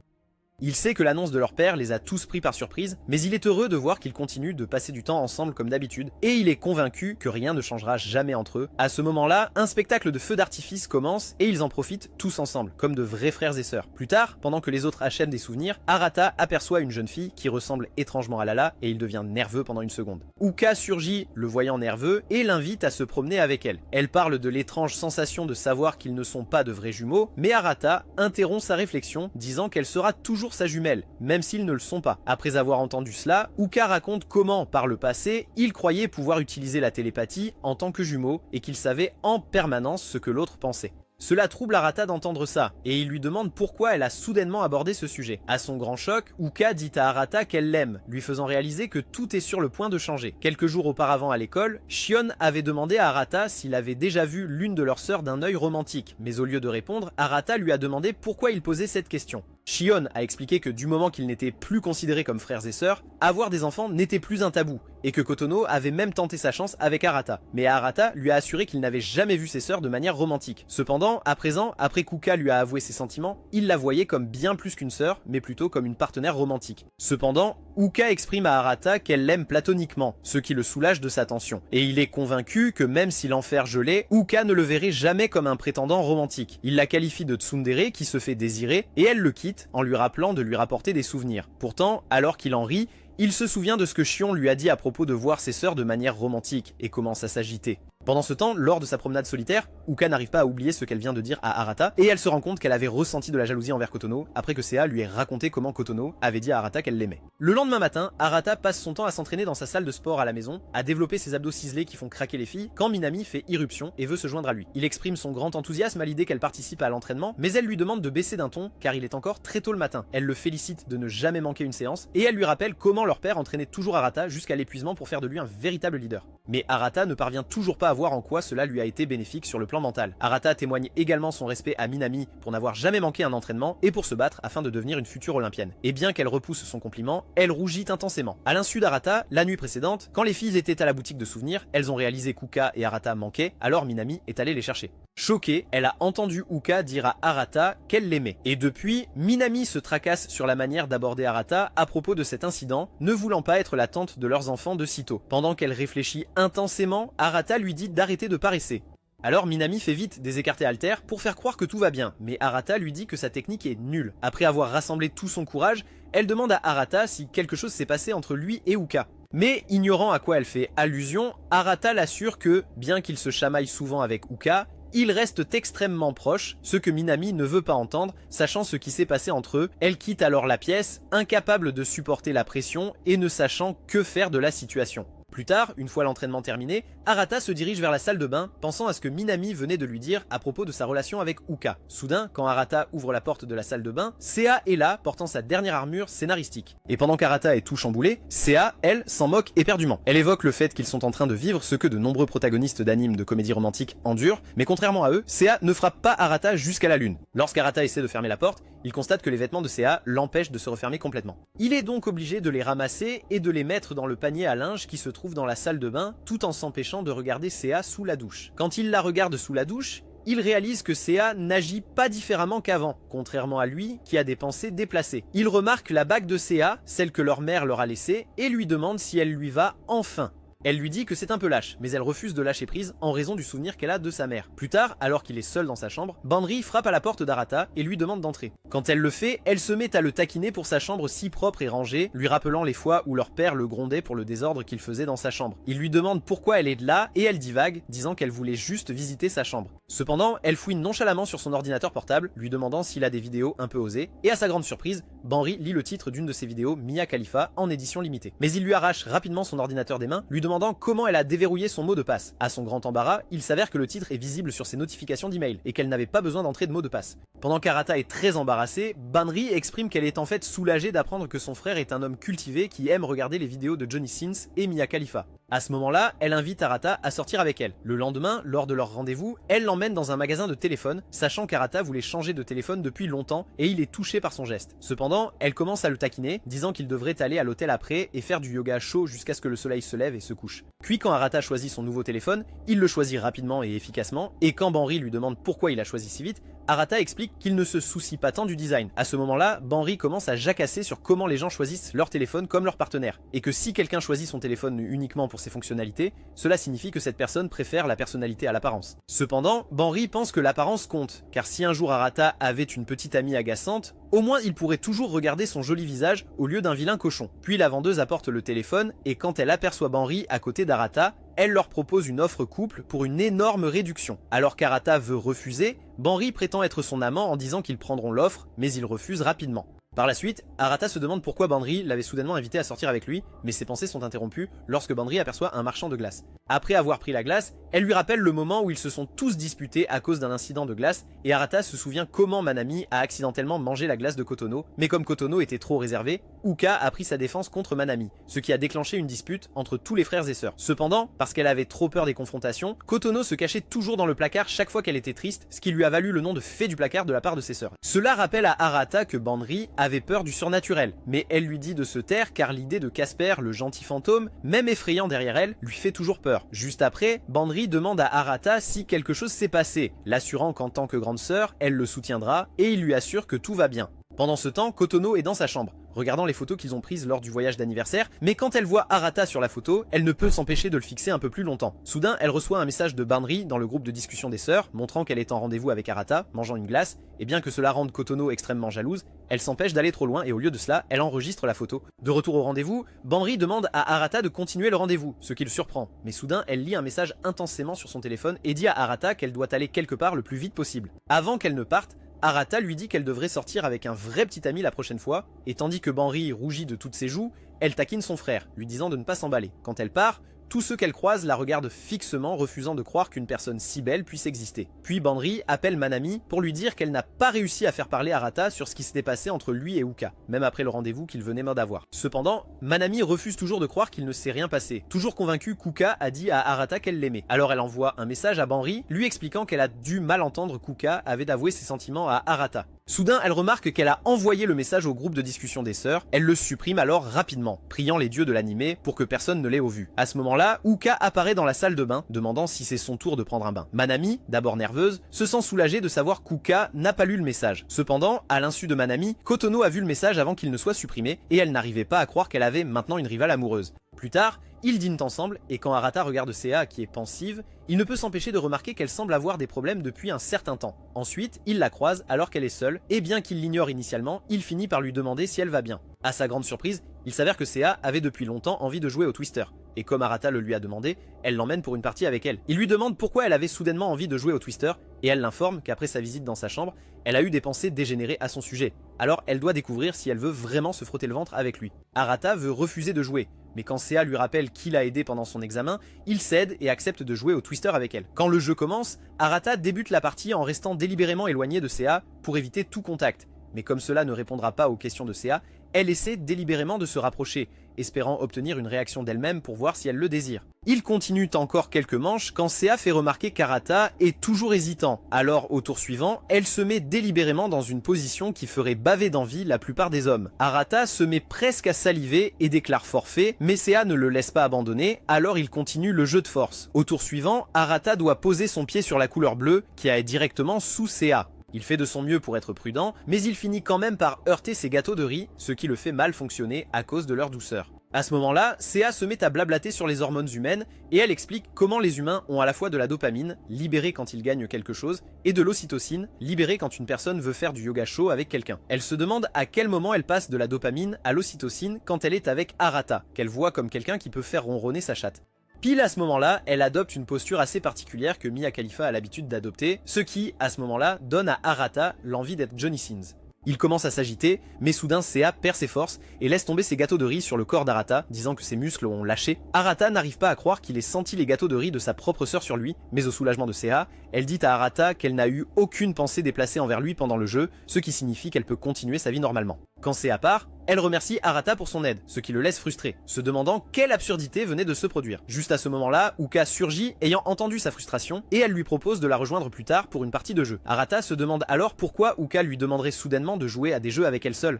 Il sait que l'annonce de leur père les a tous pris par surprise, mais il est heureux de voir qu'ils continuent de passer du temps ensemble comme d'habitude, et il est convaincu que rien ne changera jamais entre eux. À ce moment-là, un spectacle de feux d'artifice commence, et ils en profitent tous ensemble, comme de vrais frères et sœurs. Plus tard, pendant que les autres achètent des souvenirs, Arata aperçoit une jeune fille qui ressemble étrangement à Lala, et il devient nerveux pendant une seconde. Uka surgit, le voyant nerveux, et l'invite à se promener avec elle. Elle parle de l'étrange sensation de savoir qu'ils ne sont pas de vrais jumeaux, mais Arata interrompt sa réflexion, disant qu'elle sera toujours sa jumelle, même s'ils ne le sont pas. Après avoir entendu cela, Uka raconte comment, par le passé, il croyait pouvoir utiliser la télépathie en tant que jumeau et qu'il savait en permanence ce que l'autre pensait. Cela trouble Arata d'entendre ça, et il lui demande pourquoi elle a soudainement abordé ce sujet. À son grand choc, Uka dit à Arata qu'elle l'aime, lui faisant réaliser que tout est sur le point de changer. Quelques jours auparavant à l'école, Shion avait demandé à Arata s'il avait déjà vu l'une de leurs sœurs d'un œil romantique, mais au lieu de répondre, Arata lui a demandé pourquoi il posait cette question. Shion a expliqué que du moment qu'ils n'étaient plus considérés comme frères et sœurs, avoir des enfants n'était plus un tabou, et que Kotono avait même tenté sa chance avec Arata. Mais Arata lui a assuré qu'il n'avait jamais vu ses sœurs de manière romantique. Cependant, à présent, après qu'Uka lui a avoué ses sentiments, il la voyait comme bien plus qu'une sœur, mais plutôt comme une partenaire romantique. Cependant, Uka exprime à Arata qu'elle l'aime platoniquement, ce qui le soulage de sa tension. Et il est convaincu que même si l'enfer gelait, Uka ne le verrait jamais comme un prétendant romantique. Il la qualifie de tsundere qui se fait désirer, et elle le quitte en lui rappelant de lui rapporter des souvenirs. Pourtant, alors qu'il en rit, il se souvient de ce que Shion lui a dit à propos de voir ses sœurs de manière romantique et commence à s'agiter. Pendant ce temps, lors de sa promenade solitaire, Uka n'arrive pas à oublier ce qu'elle vient de dire à Arata, et elle se rend compte qu'elle avait ressenti de la jalousie envers Kotono après que Seiya lui ait raconté comment Kotono avait dit à Arata qu'elle l'aimait. Le lendemain matin, Arata passe son temps à s'entraîner dans sa salle de sport à la maison, à développer ses abdos ciselés qui font craquer les filles, quand Minami fait irruption et veut se joindre à lui. Il exprime son grand enthousiasme à l'idée qu'elle participe à l'entraînement, mais elle lui demande de baisser d'un ton car il est encore très tôt le matin. Elle le félicite de ne jamais manquer une séance, et elle lui rappelle comment leur père entraînait toujours Arata jusqu'à l'épuisement pour faire de lui un véritable leader. Mais Arata ne parvient toujours pas à voir en quoi cela lui a été bénéfique sur le plan mental. Arata témoigne également son respect à Minami pour n'avoir jamais manqué un entraînement et pour se battre afin de devenir une future olympienne. Et bien qu'elle repousse son compliment, elle rougit intensément. À l'insu d'Arata, la nuit précédente, quand les filles étaient à la boutique de souvenirs, elles ont réalisé qu'Uka et Arata manquaient, alors Minami est allée les chercher. Choquée, elle a entendu Uka dire à Arata qu'elle l'aimait. Et depuis, Minami se tracasse sur la manière d'aborder Arata à propos de cet incident, ne voulant pas être la tante de leurs enfants de sitôt. Pendant qu'elle réfléchit intensément, Arata lui dit d'arrêter de paresser. Alors Minami fait vite des écartés haltères pour faire croire que tout va bien, mais Arata lui dit que sa technique est nulle. Après avoir rassemblé tout son courage, elle demande à Arata si quelque chose s'est passé entre lui et Uka. Mais ignorant à quoi elle fait allusion, Arata l'assure que, bien qu'il se chamaille souvent avec Uka, ils restent extrêmement proches, ce que Minami ne veut pas entendre, sachant ce qui s'est passé entre eux. Elle quitte alors la pièce, incapable de supporter la pression et ne sachant que faire de la situation. Plus tard, une fois l'entraînement terminé, Arata se dirige vers la salle de bain, pensant à ce que Minami venait de lui dire à propos de sa relation avec Uka. Soudain, quand Arata ouvre la porte de la salle de bain, Seiya est là, portant sa dernière armure scénaristique. Et pendant qu'Arata est tout chamboulé, Seiya, elle, s'en moque éperdument. Elle évoque le fait qu'ils sont en train de vivre ce que de nombreux protagonistes d'animes de comédie romantique endurent, mais contrairement à eux, Seiya ne frappe pas Arata jusqu'à la lune. Lorsqu'Arata essaie de fermer la porte, il constate que les vêtements de Seiya l'empêchent de se refermer complètement. Il est donc obligé de les ramasser et de les mettre dans le panier à linge qui se trouve dans la salle de bain, tout en s'empêchant de regarder Seiya sous la douche. Quand il la regarde sous la douche, il réalise que Seiya n'agit pas différemment qu'avant, contrairement à lui qui a des pensées déplacées. Il remarque la bague de Seiya, celle que leur mère leur a laissée, et lui demande si elle lui va enfin. Elle lui dit que c'est un peu lâche, mais elle refuse de lâcher prise en raison du souvenir qu'elle a de sa mère. Plus tard, alors qu'il est seul dans sa chambre, Banri frappe à la porte d'Arata et lui demande d'entrer. Quand elle le fait, elle se met à le taquiner pour sa chambre si propre et rangée, lui rappelant les fois où leur père le grondait pour le désordre qu'il faisait dans sa chambre. Il lui demande pourquoi elle est là et elle divague, disant qu'elle voulait juste visiter sa chambre. Cependant, elle fouine nonchalamment sur son ordinateur portable, lui demandant s'il a des vidéos un peu osées, et à sa grande surprise, Banri lit le titre d'une de ses vidéos, Mia Khalifa, en édition limitée. Mais il lui arrache rapidement son ordinateur des mains, lui demandant comment elle a déverrouillé son mot de passe. À son grand embarras, il s'avère que le titre est visible sur ses notifications d'email, et qu'elle n'avait pas besoin d'entrer de mot de passe. Pendant qu'Arata est très embarrassée, Banri exprime qu'elle est en fait soulagée d'apprendre que son frère est un homme cultivé qui aime regarder les vidéos de Johnny Sins et Mia Khalifa. À ce moment-là, elle invite Arata à sortir avec elle. Le lendemain, lors de leur rendez-vous, elle l'emmène dans un magasin de téléphone, sachant qu'Arata voulait changer de téléphone depuis longtemps et il est touché par son geste. Cependant, elle commence à le taquiner, disant qu'il devrait aller à l'hôtel après et faire du yoga chaud jusqu'à ce que le soleil se lève et se couche. Puis quand Arata choisit son nouveau téléphone, il le choisit rapidement et efficacement, et quand Banri lui demande pourquoi il a choisi si vite, Arata explique qu'il ne se soucie pas tant du design. À ce moment-là, Banri commence à jacasser sur comment les gens choisissent leur téléphone comme leur partenaire, et que si quelqu'un choisit son téléphone uniquement pour ses fonctionnalités, cela signifie que cette personne préfère la personnalité à l'apparence. Cependant, Banri pense que l'apparence compte, car si un jour Arata avait une petite amie agaçante, au moins il pourrait toujours regarder son joli visage au lieu d'un vilain cochon. Puis la vendeuse apporte le téléphone, et quand elle aperçoit Banri à côté d'Arata, elle leur propose une offre couple pour une énorme réduction. Alors qu'Arata veut refuser, Banri prétend être son amant en disant qu'ils prendront l'offre, mais il refuse rapidement. Par la suite, Arata se demande pourquoi Banri l'avait soudainement invité à sortir avec lui, mais ses pensées sont interrompues lorsque Banri aperçoit un marchand de glace. Après avoir pris la glace, elle lui rappelle le moment où ils se sont tous disputés à cause d'un incident de glace, et Arata se souvient comment Manami a accidentellement mangé la glace de Kotono, mais comme Kotono était trop réservé, Uka a pris sa défense contre Manami, ce qui a déclenché une dispute entre tous les frères et sœurs. Cependant, parce qu'elle avait trop peur des confrontations, Kotono se cachait toujours dans le placard chaque fois qu'elle était triste, ce qui lui a valu le nom de fée du placard de la part de ses sœurs. Cela rappelle à Arata que Banri avait peur du surnaturel, mais elle lui dit de se taire car l'idée de Casper, le gentil fantôme, même effrayant derrière elle, lui fait toujours peur. Juste après, Banri demande à Arata si quelque chose s'est passé, l'assurant qu'en tant que grande sœur, elle le soutiendra et il lui assure que tout va bien. Pendant ce temps, Kotono est dans sa chambre, regardant les photos qu'ils ont prises lors du voyage d'anniversaire, mais quand elle voit Arata sur la photo, elle ne peut s'empêcher de le fixer un peu plus longtemps. Soudain, elle reçoit un message de Banri dans le groupe de discussion des sœurs, montrant qu'elle est en rendez-vous avec Arata, mangeant une glace, et bien que cela rende Kotono extrêmement jalouse, elle s'empêche d'aller trop loin et au lieu de cela, elle enregistre la photo. De retour au rendez-vous, Banri demande à Arata de continuer le rendez-vous, ce qui le surprend. Mais soudain, elle lit un message intensément sur son téléphone et dit à Arata qu'elle doit aller quelque part le plus vite possible. Avant qu'elle ne parte, Arata lui dit qu'elle devrait sortir avec un vrai petit ami la prochaine fois, et tandis que Banri rougit de toutes ses joues, elle taquine son frère, lui disant de ne pas s'emballer. Quand elle part, tous ceux qu'elle croise la regardent fixement, refusant de croire qu'une personne si belle puisse exister. Puis Banri appelle Manami pour lui dire qu'elle n'a pas réussi à faire parler Arata sur ce qui s'était passé entre lui et Uka, même après le rendez-vous qu'ils venaient d'avoir. Cependant, Manami refuse toujours de croire qu'il ne s'est rien passé, toujours convaincue qu'Uka a dit à Arata qu'elle l'aimait. Alors elle envoie un message à Banri, lui expliquant qu'elle a dû mal entendre qu'Uka avait d'avouer ses sentiments à Arata. Soudain, elle remarque qu'elle a envoyé le message au groupe de discussion des sœurs, elle le supprime alors rapidement, priant les dieux de l'anime pour que personne ne l'ait au vu. À ce moment-là, Uka apparaît dans la salle de bain, demandant si c'est son tour de prendre un bain. Manami, d'abord nerveuse, se sent soulagée de savoir qu'Uka n'a pas lu le message. Cependant, à l'insu de Manami, Kotono a vu le message avant qu'il ne soit supprimé, et elle n'arrivait pas à croire qu'elle avait maintenant une rivale amoureuse. Plus tard, ils dînent ensemble, et quand Arata regarde Sea qui est pensive, il ne peut s'empêcher de remarquer qu'elle semble avoir des problèmes depuis un certain temps. Ensuite, il la croise alors qu'elle est seule, et bien qu'il l'ignore initialement, il finit par lui demander si elle va bien. À sa grande surprise, il s'avère que Sea avait depuis longtemps envie de jouer au Twister, et comme Arata le lui a demandé, elle l'emmène pour une partie avec elle. Il lui demande pourquoi elle avait soudainement envie de jouer au Twister, et elle l'informe qu'après sa visite dans sa chambre, elle a eu des pensées dégénérées à son sujet. Alors elle doit découvrir si elle veut vraiment se frotter le ventre avec lui. Arata veut refuser de jouer, mais quand Sea lui rappelle qui l'a aidé pendant son examen, il cède et accepte de jouer au Twister avec elle. Quand le jeu commence, Arata débute la partie en restant délibérément éloignée de Sea pour éviter tout contact. Mais comme cela ne répondra pas aux questions de Sea, elle essaie délibérément de se rapprocher, espérant obtenir une réaction d'elle-même pour voir si elle le désire. Il continue encore quelques manches quand Sea fait remarquer qu'Arata est toujours hésitant. Alors au tour suivant, elle se met délibérément dans une position qui ferait baver d'envie la plupart des hommes. Arata se met presque à saliver et déclare forfait, mais Sea ne le laisse pas abandonner, alors il continue le jeu de force. Au tour suivant, Arata doit poser son pied sur la couleur bleue qui est directement sous Sea. Il fait de son mieux pour être prudent, mais il finit quand même par heurter ses gâteaux de riz, ce qui le fait mal fonctionner à cause de leur douceur. À ce moment-là, Seiya se met à blablater sur les hormones humaines et elle explique comment les humains ont à la fois de la dopamine, libérée quand ils gagnent quelque chose, et de l'ocytocine, libérée quand une personne veut faire du yoga chaud avec quelqu'un. Elle se demande à quel moment elle passe de la dopamine à l'ocytocine quand elle est avec Arata, qu'elle voit comme quelqu'un qui peut faire ronronner sa chatte. Pile à ce moment-là, elle adopte une posture assez particulière que Mia Khalifa a l'habitude d'adopter, ce qui, à ce moment-là, donne à Arata l'envie d'être Johnny Sins. Il commence à s'agiter, mais soudain Seiya perd ses forces et laisse tomber ses gâteaux de riz sur le corps d'Arata, disant que ses muscles ont lâché. Arata n'arrive pas à croire qu'il ait senti les gâteaux de riz de sa propre sœur sur lui, mais au soulagement de Seiya, elle dit à Arata qu'elle n'a eu aucune pensée déplacée envers lui pendant le jeu, ce qui signifie qu'elle peut continuer sa vie normalement. Quand Seiya part, elle remercie Arata pour son aide, ce qui le laisse frustré, se demandant quelle absurdité venait de se produire. Juste à ce moment-là, Uka surgit ayant entendu sa frustration et elle lui propose de la rejoindre plus tard pour une partie de jeu. Arata se demande alors pourquoi Uka lui demanderait soudainement de jouer à des jeux avec elle seule.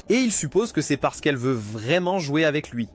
Et il suppose que c'est parce qu'elle veut vraiment jouer avec lui.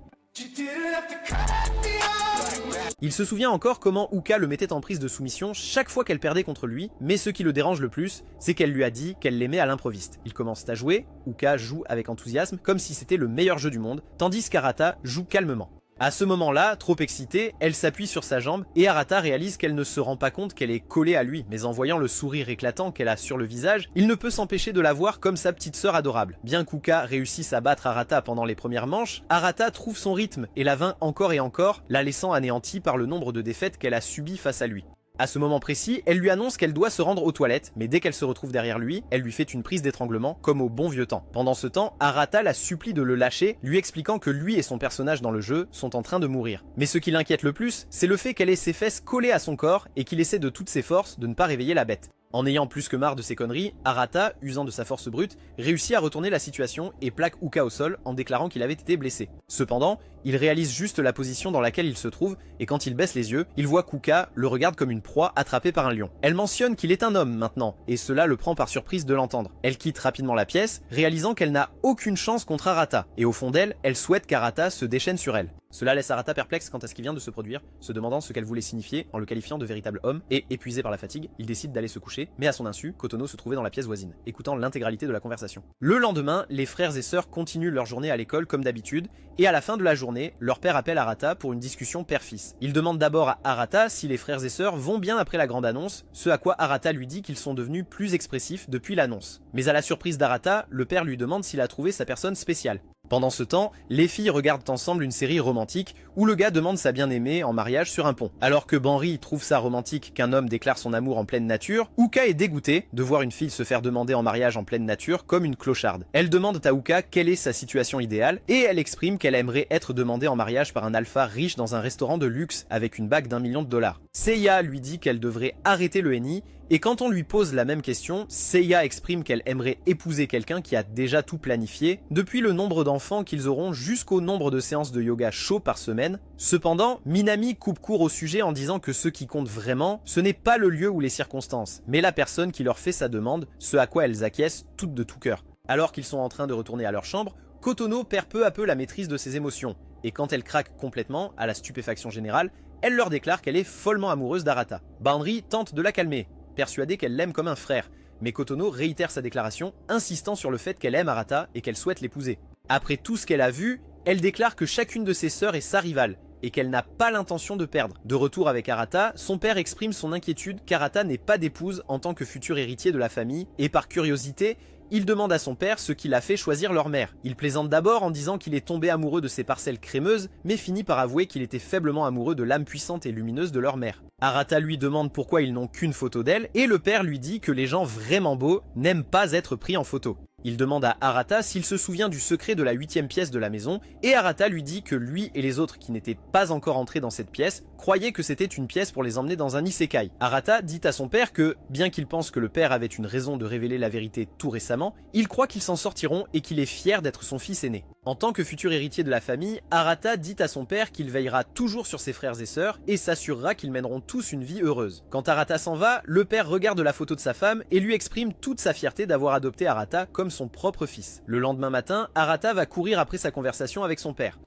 Il se souvient encore comment Uka le mettait en prise de soumission chaque fois qu'elle perdait contre lui, mais ce qui le dérange le plus, c'est qu'elle lui a dit qu'elle l'aimait à l'improviste. Ils commencent à jouer, Uka joue avec enthousiasme, comme si c'était le meilleur jeu du monde, tandis qu'Arata joue calmement. À ce moment-là, trop excitée, elle s'appuie sur sa jambe et Arata réalise qu'elle ne se rend pas compte qu'elle est collée à lui, mais en voyant le sourire éclatant qu'elle a sur le visage, il ne peut s'empêcher de la voir comme sa petite sœur adorable. Bien qu'Uka réussisse à battre Arata pendant les premières manches, Arata trouve son rythme et la vainc encore et encore, la laissant anéantie par le nombre de défaites qu'elle a subies face à lui. À ce moment précis, elle lui annonce qu'elle doit se rendre aux toilettes, mais dès qu'elle se retrouve derrière lui, elle lui fait une prise d'étranglement, comme au bon vieux temps. Pendant ce temps, Arata la supplie de le lâcher, lui expliquant que lui et son personnage dans le jeu sont en train de mourir. Mais ce qui l'inquiète le plus, c'est le fait qu'elle ait ses fesses collées à son corps et qu'il essaie de toutes ses forces de ne pas réveiller la bête. En ayant plus que marre de ses conneries, Arata, usant de sa force brute, réussit à retourner la situation et plaque Uka au sol en déclarant qu'il avait été blessé. Cependant, il réalise juste la position dans laquelle il se trouve et quand il baisse les yeux, il voit qu'Uka le regarde comme une proie attrapée par un lion. Elle mentionne qu'il est un homme maintenant et cela le prend par surprise de l'entendre. Elle quitte rapidement la pièce, réalisant qu'elle n'a aucune chance contre Arata et au fond d'elle, elle souhaite qu'Arata se déchaîne sur elle. Cela laisse Arata perplexe quant à ce qui vient de se produire, se demandant ce qu'elle voulait signifier en le qualifiant de véritable homme, et épuisé par la fatigue, il décide d'aller se coucher, mais à son insu, Kotono se trouvait dans la pièce voisine, écoutant l'intégralité de la conversation. Le lendemain, les frères et sœurs continuent leur journée à l'école comme d'habitude, et à la fin de la journée, leur père appelle Arata pour une discussion père-fils. Il demande d'abord à Arata si les frères et sœurs vont bien après la grande annonce, ce à quoi Arata lui dit qu'ils sont devenus plus expressifs depuis l'annonce. Mais à la surprise d'Arata, le père lui demande s'il a trouvé sa personne spéciale. Pendant ce temps, les filles regardent ensemble une série romantique où le gars demande sa bien-aimée en mariage sur un pont. Alors que Banri trouve ça romantique qu'un homme déclare son amour en pleine nature, Uka est dégoûtée de voir une fille se faire demander en mariage en pleine nature comme une clocharde. Elle demande à Uka quelle est sa situation idéale et elle exprime qu'elle aimerait être demandée en mariage par un alpha riche dans un restaurant de luxe avec une bague d'1 million de dollars. Seiya lui dit qu'elle devrait arrêter le henny. Et quand on lui pose la même question, Seiya exprime qu'elle aimerait épouser quelqu'un qui a déjà tout planifié, depuis le nombre d'enfants qu'ils auront jusqu'au nombre de séances de yoga chaud par semaine. Cependant, Minami coupe court au sujet en disant que ce qui compte vraiment, ce n'est pas le lieu ou les circonstances, mais la personne qui leur fait sa demande, ce à quoi elles acquiescent toutes de tout cœur. Alors qu'ils sont en train de retourner à leur chambre, Kotono perd peu à peu la maîtrise de ses émotions, et quand elle craque complètement, à la stupéfaction générale, elle leur déclare qu'elle est follement amoureuse d'Arata. Banri tente de la calmer, persuadée qu'elle l'aime comme un frère, mais Kotono réitère sa déclaration, insistant sur le fait qu'elle aime Arata et qu'elle souhaite l'épouser. Après tout ce qu'elle a vu, elle déclare que chacune de ses sœurs est sa rivale, et qu'elle n'a pas l'intention de perdre. De retour avec Arata, son père exprime son inquiétude qu'Arata n'ait pas d'épouse en tant que futur héritier de la famille, et par curiosité, il demande à son père ce qui l'a fait choisir leur mère. Il plaisante d'abord en disant qu'il est tombé amoureux de ses parcelles crémeuses, mais finit par avouer qu'il était faiblement amoureux de l'âme puissante et lumineuse de leur mère. Arata lui demande pourquoi ils n'ont qu'une photo d'elle, et le père lui dit que les gens vraiment beaux n'aiment pas être pris en photo. Il demande à Arata s'il se souvient du secret de la 8e pièce de la maison, et Arata lui dit que lui et les autres qui n'étaient pas encore entrés dans cette pièce croyaient que c'était une pièce pour les emmener dans un isekai. Arata dit à son père que, bien qu'il pense que le père avait une raison de révéler la vérité tout récemment, il croit qu'ils s'en sortiront et qu'il est fier d'être son fils aîné. En tant que futur héritier de la famille, Arata dit à son père qu'il veillera toujours sur ses frères et sœurs et s'assurera qu'ils mèneront tous une vie heureuse. Quand Arata s'en va, le père regarde la photo de sa femme et lui exprime toute sa fierté d'avoir adopté Arata comme son propre fils. Le lendemain matin, Arata va courir après sa conversation avec son père.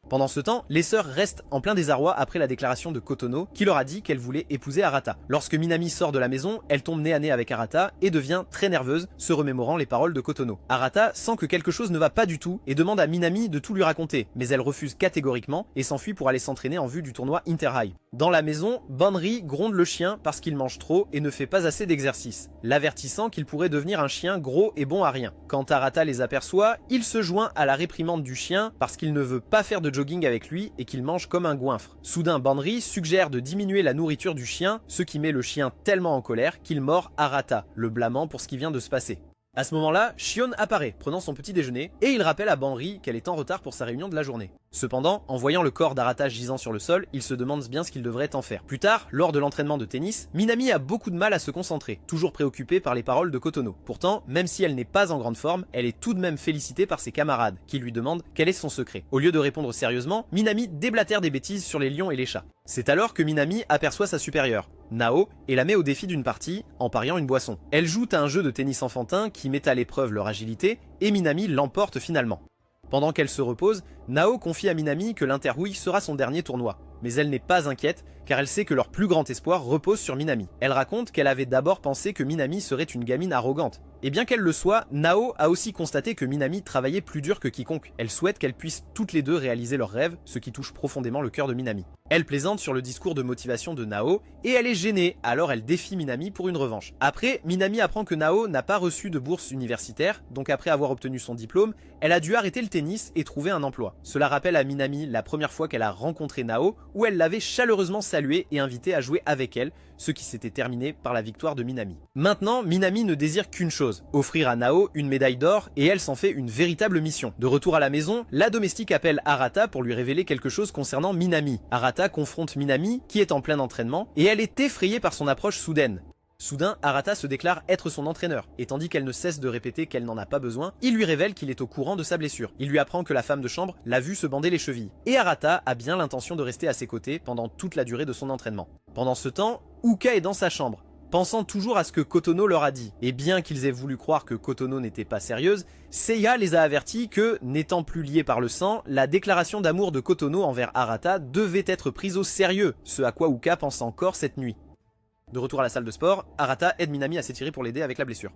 Pendant ce temps, les sœurs restent en plein désarroi après la déclaration de Kotono qui leur a dit qu'elle voulait épouser Arata. Lorsque Minami sort de la maison, elle tombe nez à nez avec Arata et devient très nerveuse, se remémorant les paroles de Kotono. Arata sent que quelque chose ne va pas du tout et demande à Minami de tout lui raconter, mais elle refuse catégoriquement et s'enfuit pour aller s'entraîner en vue du tournoi Inter-High. Dans la maison, Banri gronde le chien parce qu'il mange trop et ne fait pas assez d'exercice, l'avertissant qu'il pourrait devenir un chien gros et bon à rien. Quand Arata les aperçoit, il se joint à la réprimande du chien parce qu'il ne veut pas faire de jogging avec lui et qu'il mange comme un goinfre. Soudain, Banri suggère de diminuer la nourriture du chien, ce qui met le chien tellement en colère qu'il mord Arata, le blâmant pour ce qui vient de se passer. À ce moment-là, Shion apparaît, prenant son petit déjeuner, et il rappelle à Banri qu'elle est en retard pour sa réunion de la journée. Cependant, en voyant le corps d'Arata gisant sur le sol, il se demande bien ce qu'il devrait en faire. Plus tard, lors de l'entraînement de tennis, Minami a beaucoup de mal à se concentrer, toujours préoccupée par les paroles de Kotono. Pourtant, même si elle n'est pas en grande forme, elle est tout de même félicitée par ses camarades, qui lui demandent quel est son secret. Au lieu de répondre sérieusement, Minami déblatère des bêtises sur les lions et les chats. C'est alors que Minami aperçoit sa supérieure, Nao, et la met au défi d'une partie, en pariant une boisson. Elle joue à un jeu de tennis enfantin qui met à l'épreuve leur agilité, et Minami l'emporte finalement. Pendant qu'elle se repose, Nao confie à Minami que l'Interhouille sera son dernier tournoi. Mais elle n'est pas inquiète, car elle sait que leur plus grand espoir repose sur Minami. Elle raconte qu'elle avait d'abord pensé que Minami serait une gamine arrogante. Et bien qu'elle le soit, Nao a aussi constaté que Minami travaillait plus dur que quiconque. Elle souhaite qu'elles puissent toutes les deux réaliser leurs rêves, ce qui touche profondément le cœur de Minami. Elle plaisante sur le discours de motivation de Nao, et elle est gênée, alors elle défie Minami pour une revanche. Après, Minami apprend que Nao n'a pas reçu de bourse universitaire, donc après avoir obtenu son diplôme, elle a dû arrêter le tennis et trouver un emploi. Cela rappelle à Minami la première fois qu'elle a rencontré Nao, où elle l'avait chaleureusement salué et invité à jouer avec elle, ce qui s'était terminé par la victoire de Minami. Maintenant, Minami ne désire qu'une chose, offrir à Nao une médaille d'or, et elle s'en fait une véritable mission. De retour à la maison, la domestique appelle Arata pour lui révéler quelque chose concernant Minami. Arata confronte Minami, qui est en plein entraînement, et elle est effrayée par son approche soudaine. Soudain, Arata se déclare être son entraîneur, et tandis qu'elle ne cesse de répéter qu'elle n'en a pas besoin, il lui révèle qu'il est au courant de sa blessure. Il lui apprend que la femme de chambre l'a vu se bander les chevilles. Et Arata a bien l'intention de rester à ses côtés pendant toute la durée de son entraînement. Pendant ce temps, Uka est dans sa chambre, pensant toujours à ce que Kotono leur a dit. Et bien qu'ils aient voulu croire que Kotono n'était pas sérieuse, Seiya les a avertis que, n'étant plus liés par le sang, la déclaration d'amour de Kotono envers Arata devait être prise au sérieux, ce à quoi Uka pense encore cette nuit. De retour à la salle de sport, Arata aide Minami à s'étirer pour l'aider avec la blessure.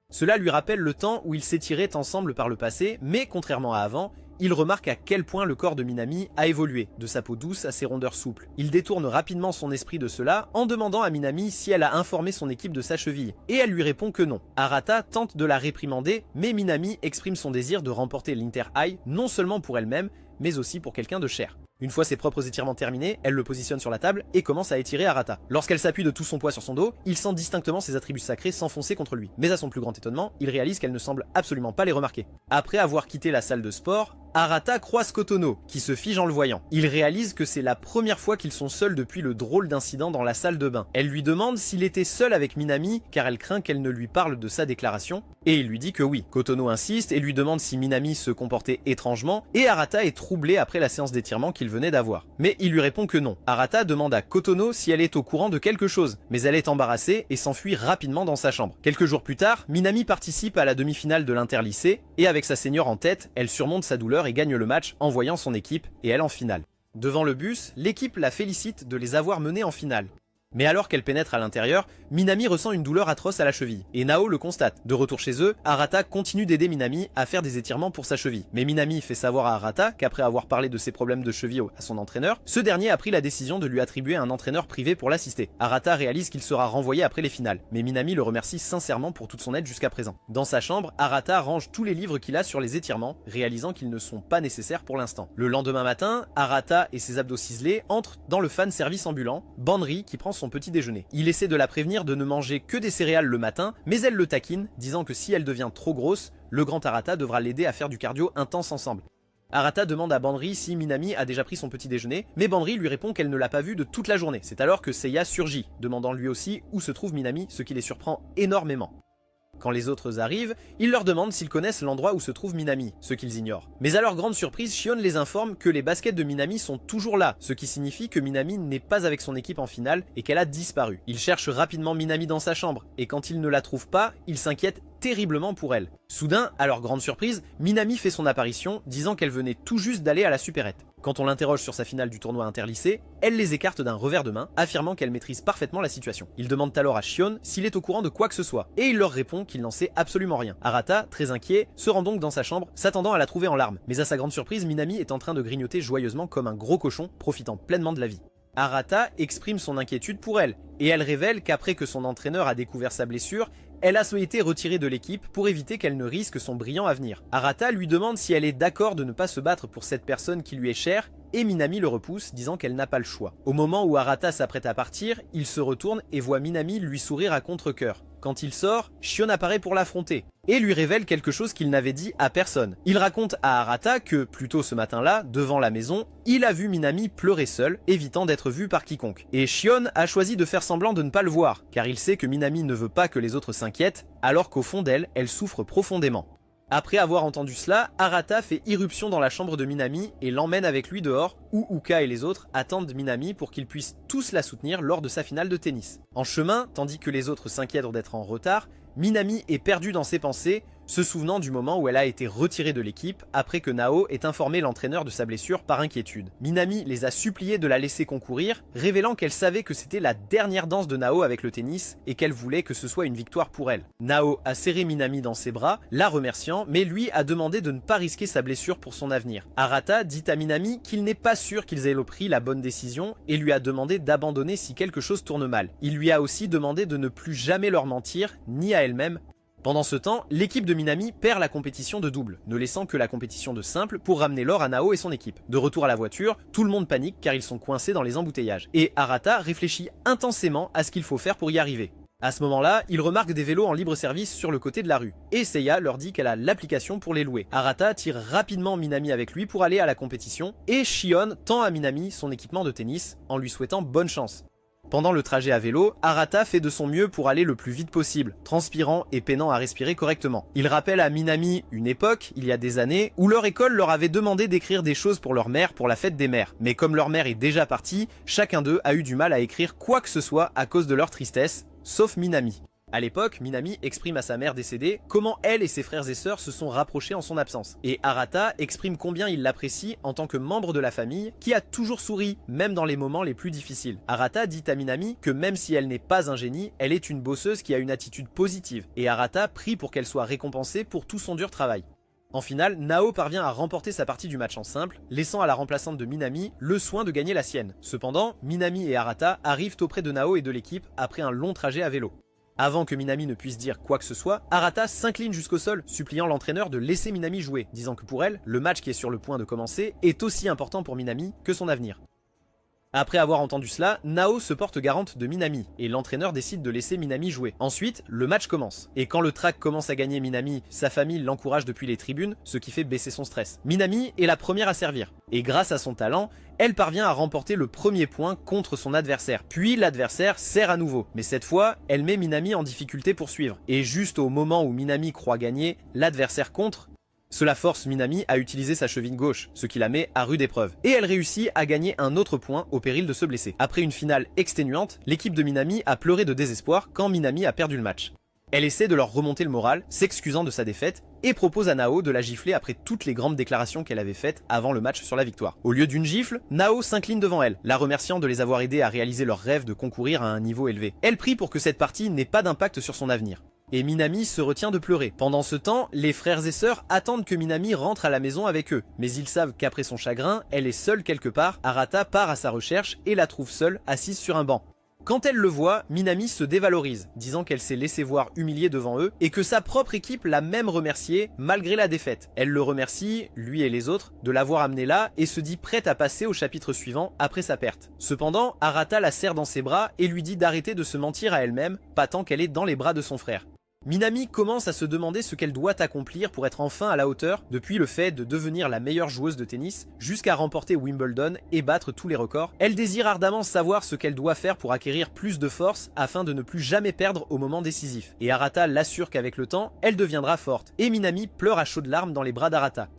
Cela lui rappelle le temps où ils s'étiraient ensemble par le passé, mais contrairement à avant, il remarque à quel point le corps de Minami a évolué, de sa peau douce à ses rondeurs souples. Il détourne rapidement son esprit de cela en demandant à Minami si elle a informé son équipe de sa cheville, et elle lui répond que non. Arata tente de la réprimander, mais Minami exprime son désir de remporter l'Inter-High non seulement pour elle-même, mais aussi pour quelqu'un de cher. Une fois ses propres étirements terminés, elle le positionne sur la table et commence à étirer Arata. Lorsqu'elle s'appuie de tout son poids sur son dos, il sent distinctement ses attributs sacrés s'enfoncer contre lui. Mais à son plus grand étonnement, il réalise qu'elle ne semble absolument pas les remarquer. Après avoir quitté la salle de sport, Arata croise Kotono, qui se fige en le voyant. Il réalise que c'est la première fois qu'ils sont seuls depuis le drôle d'incident dans la salle de bain. Elle lui demande s'il était seul avec Minami, car elle craint qu'elle ne lui parle de sa déclaration, et il lui dit que oui. Kotono insiste et lui demande si Minami se comportait étrangement, et Arata est troublée après la séance d'étirement qu'il venait d'avoir. Mais il lui répond que non. Arata demande à Kotono si elle est au courant de quelque chose, mais elle est embarrassée et s'enfuit rapidement dans sa chambre. Quelques jours plus tard, Minami participe à la demi-finale de l'interlycée, et avec sa senior en tête, elle surmonte sa douleur et gagne le match en voyant son équipe et elle en finale. Devant le bus, l'équipe la félicite de les avoir menés en finale. Mais alors qu'elle pénètre à l'intérieur, Minami ressent une douleur atroce à la cheville, et Nao le constate. De retour chez eux, Arata continue d'aider Minami à faire des étirements pour sa cheville. Mais Minami fait savoir à Arata qu'après avoir parlé de ses problèmes de cheville à son entraîneur, ce dernier a pris la décision de lui attribuer un entraîneur privé pour l'assister. Arata réalise qu'il sera renvoyé après les finales, mais Minami le remercie sincèrement pour toute son aide jusqu'à présent. Dans sa chambre, Arata range tous les livres qu'il a sur les étirements, réalisant qu'ils ne sont pas nécessaires pour l'instant. Le lendemain matin, Arata et ses abdos ciselés entrent dans le fan service ambulant, Banri qui prend son petit déjeuner. Il essaie de la prévenir de ne manger que des céréales le matin, mais elle le taquine, disant que si elle devient trop grosse, le grand Arata devra l'aider à faire du cardio intense ensemble. Arata demande à Banri si Minami a déjà pris son petit déjeuner, mais Banri lui répond qu'elle ne l'a pas vu de toute la journée. C'est alors que Seiya surgit, demandant lui aussi où se trouve Minami, ce qui les surprend énormément. Quand les autres arrivent, ils leur demandent s'ils connaissent l'endroit où se trouve Minami, ce qu'ils ignorent. Mais à leur grande surprise, Shion les informe que les baskets de Minami sont toujours là, ce qui signifie que Minami n'est pas avec son équipe en finale et qu'elle a disparu. Ils cherchent rapidement Minami dans sa chambre, et quand ils ne la trouvent pas, ils s'inquiètent terriblement pour elle. Soudain, à leur grande surprise, Minami fait son apparition, disant qu'elle venait tout juste d'aller à la supérette. Quand on l'interroge sur sa finale du tournoi interlycée, elle les écarte d'un revers de main, affirmant qu'elle maîtrise parfaitement la situation. Il demande alors à Shion s'il est au courant de quoi que ce soit, et il leur répond qu'il n'en sait absolument rien. Arata, très inquiet, se rend donc dans sa chambre, s'attendant à la trouver en larmes. Mais à sa grande surprise, Minami est en train de grignoter joyeusement comme un gros cochon, profitant pleinement de la vie. Arata exprime son inquiétude pour elle, et elle révèle qu'après que son entraîneur a découvert sa blessure, elle a souhaité retirer de l'équipe pour éviter qu'elle ne risque son brillant avenir. Arata lui demande si elle est d'accord de ne pas se battre pour cette personne qui lui est chère, et Minami le repousse, disant qu'elle n'a pas le choix. Au moment où Arata s'apprête à partir, il se retourne et voit Minami lui sourire à contre-cœur. Quand il sort, Shion apparaît pour l'affronter, et lui révèle quelque chose qu'il n'avait dit à personne. Il raconte à Arata que, plus tôt ce matin-là, devant la maison, il a vu Minami pleurer seul, évitant d'être vu par quiconque. Et Shion a choisi de faire semblant de ne pas le voir, car il sait que Minami ne veut pas que les autres s'inquiètent, alors qu'au fond d'elle, elle souffre profondément. Après avoir entendu cela, Arata fait irruption dans la chambre de Minami et l'emmène avec lui dehors, où Uka et les autres attendent Minami pour qu'ils puissent tous la soutenir lors de sa finale de tennis. En chemin, tandis que les autres s'inquiètent d'être en retard, Minami est perdue dans ses pensées, se souvenant du moment où elle a été retirée de l'équipe après que Nao ait informé l'entraîneur de sa blessure par inquiétude. Minami les a suppliés de la laisser concourir, révélant qu'elle savait que c'était la dernière danse de Nao avec le tennis et qu'elle voulait que ce soit une victoire pour elle. Nao a serré Minami dans ses bras, la remerciant, mais lui a demandé de ne pas risquer sa blessure pour son avenir. Arata dit à Minami qu'il n'est pas sûr qu'ils aient pris la bonne décision et lui a demandé d'abandonner si quelque chose tourne mal. Il lui a aussi demandé de ne plus jamais leur mentir, ni à elle-même. Pendant ce temps, l'équipe de Minami perd la compétition de double, ne laissant que la compétition de simple pour ramener l'or à Nao et son équipe. De retour à la voiture, tout le monde panique car ils sont coincés dans les embouteillages. Et Arata réfléchit intensément à ce qu'il faut faire pour y arriver. À ce moment-là, il remarque des vélos en libre service sur le côté de la rue, et Seiya leur dit qu'elle a l'application pour les louer. Arata tire rapidement Minami avec lui pour aller à la compétition, et Shion tend à Minami son équipement de tennis en lui souhaitant bonne chance. Pendant le trajet à vélo, Arata fait de son mieux pour aller le plus vite possible, transpirant et peinant à respirer correctement. Il rappelle à Minami une époque, il y a des années, où leur école leur avait demandé d'écrire des choses pour leur mère pour la fête des mères. Mais comme leur mère est déjà partie, chacun d'eux a eu du mal à écrire quoi que ce soit à cause de leur tristesse, sauf Minami. À l'époque, Minami exprime à sa mère décédée comment elle et ses frères et sœurs se sont rapprochés en son absence. Et Arata exprime combien il l'apprécie en tant que membre de la famille qui a toujours souri, même dans les moments les plus difficiles. Arata dit à Minami que même si elle n'est pas un génie, elle est une bosseuse qui a une attitude positive. Et Arata prie pour qu'elle soit récompensée pour tout son dur travail. En finale, Nao parvient à remporter sa partie du match en simple, laissant à la remplaçante de Minami le soin de gagner la sienne. Cependant, Minami et Arata arrivent auprès de Nao et de l'équipe après un long trajet à vélo. Avant que Minami ne puisse dire quoi que ce soit, Arata s'incline jusqu'au sol, suppliant l'entraîneur de laisser Minami jouer, disant que pour elle, le match qui est sur le point de commencer est aussi important pour Minami que son avenir. Après avoir entendu cela, Nao se porte garante de Minami, et l'entraîneur décide de laisser Minami jouer. Ensuite, le match commence, et quand le track commence à gagner Minami, sa famille l'encourage depuis les tribunes, ce qui fait baisser son stress. Minami est la première à servir, et grâce à son talent, elle parvient à remporter le premier point contre son adversaire. Puis l'adversaire sert à nouveau, mais cette fois, elle met Minami en difficulté pour suivre. Et juste au moment où Minami croit gagner, l'adversaire contre. Cela force Minami à utiliser sa cheville gauche, ce qui la met à rude épreuve. Et elle réussit à gagner un autre point au péril de se blesser. Après une finale exténuante, l'équipe de Minami a pleuré de désespoir quand Minami a perdu le match. Elle essaie de leur remonter le moral, s'excusant de sa défaite, et propose à Nao de la gifler après toutes les grandes déclarations qu'elle avait faites avant le match sur la victoire. Au lieu d'une gifle, Nao s'incline devant elle, la remerciant de les avoir aidés à réaliser leur rêve de concourir à un niveau élevé. Elle prie pour que cette partie n'ait pas d'impact sur son avenir. Et Minami se retient de pleurer. Pendant ce temps, les frères et sœurs attendent que Minami rentre à la maison avec eux. Mais ils savent qu'après son chagrin, elle est seule quelque part. Arata part à sa recherche et la trouve seule, assise sur un banc. Quand elle le voit, Minami se dévalorise, disant qu'elle s'est laissée voir humiliée devant eux et que sa propre équipe l'a même remercié malgré la défaite. Elle le remercie, lui et les autres, de l'avoir amené là et se dit prête à passer au chapitre suivant après sa perte. Cependant, Arata la serre dans ses bras et lui dit d'arrêter de se mentir à elle-même, pas tant qu'elle est dans les bras de son frère. Minami commence à se demander ce qu'elle doit accomplir pour être enfin à la hauteur, depuis le fait de devenir la meilleure joueuse de tennis, jusqu'à remporter Wimbledon et battre tous les records. Elle désire ardemment savoir ce qu'elle doit faire pour acquérir plus de force afin de ne plus jamais perdre au moment décisif. Et Arata l'assure qu'avec le temps, elle deviendra forte. Et Minami pleure à chaudes larmes dans les bras d'Arata.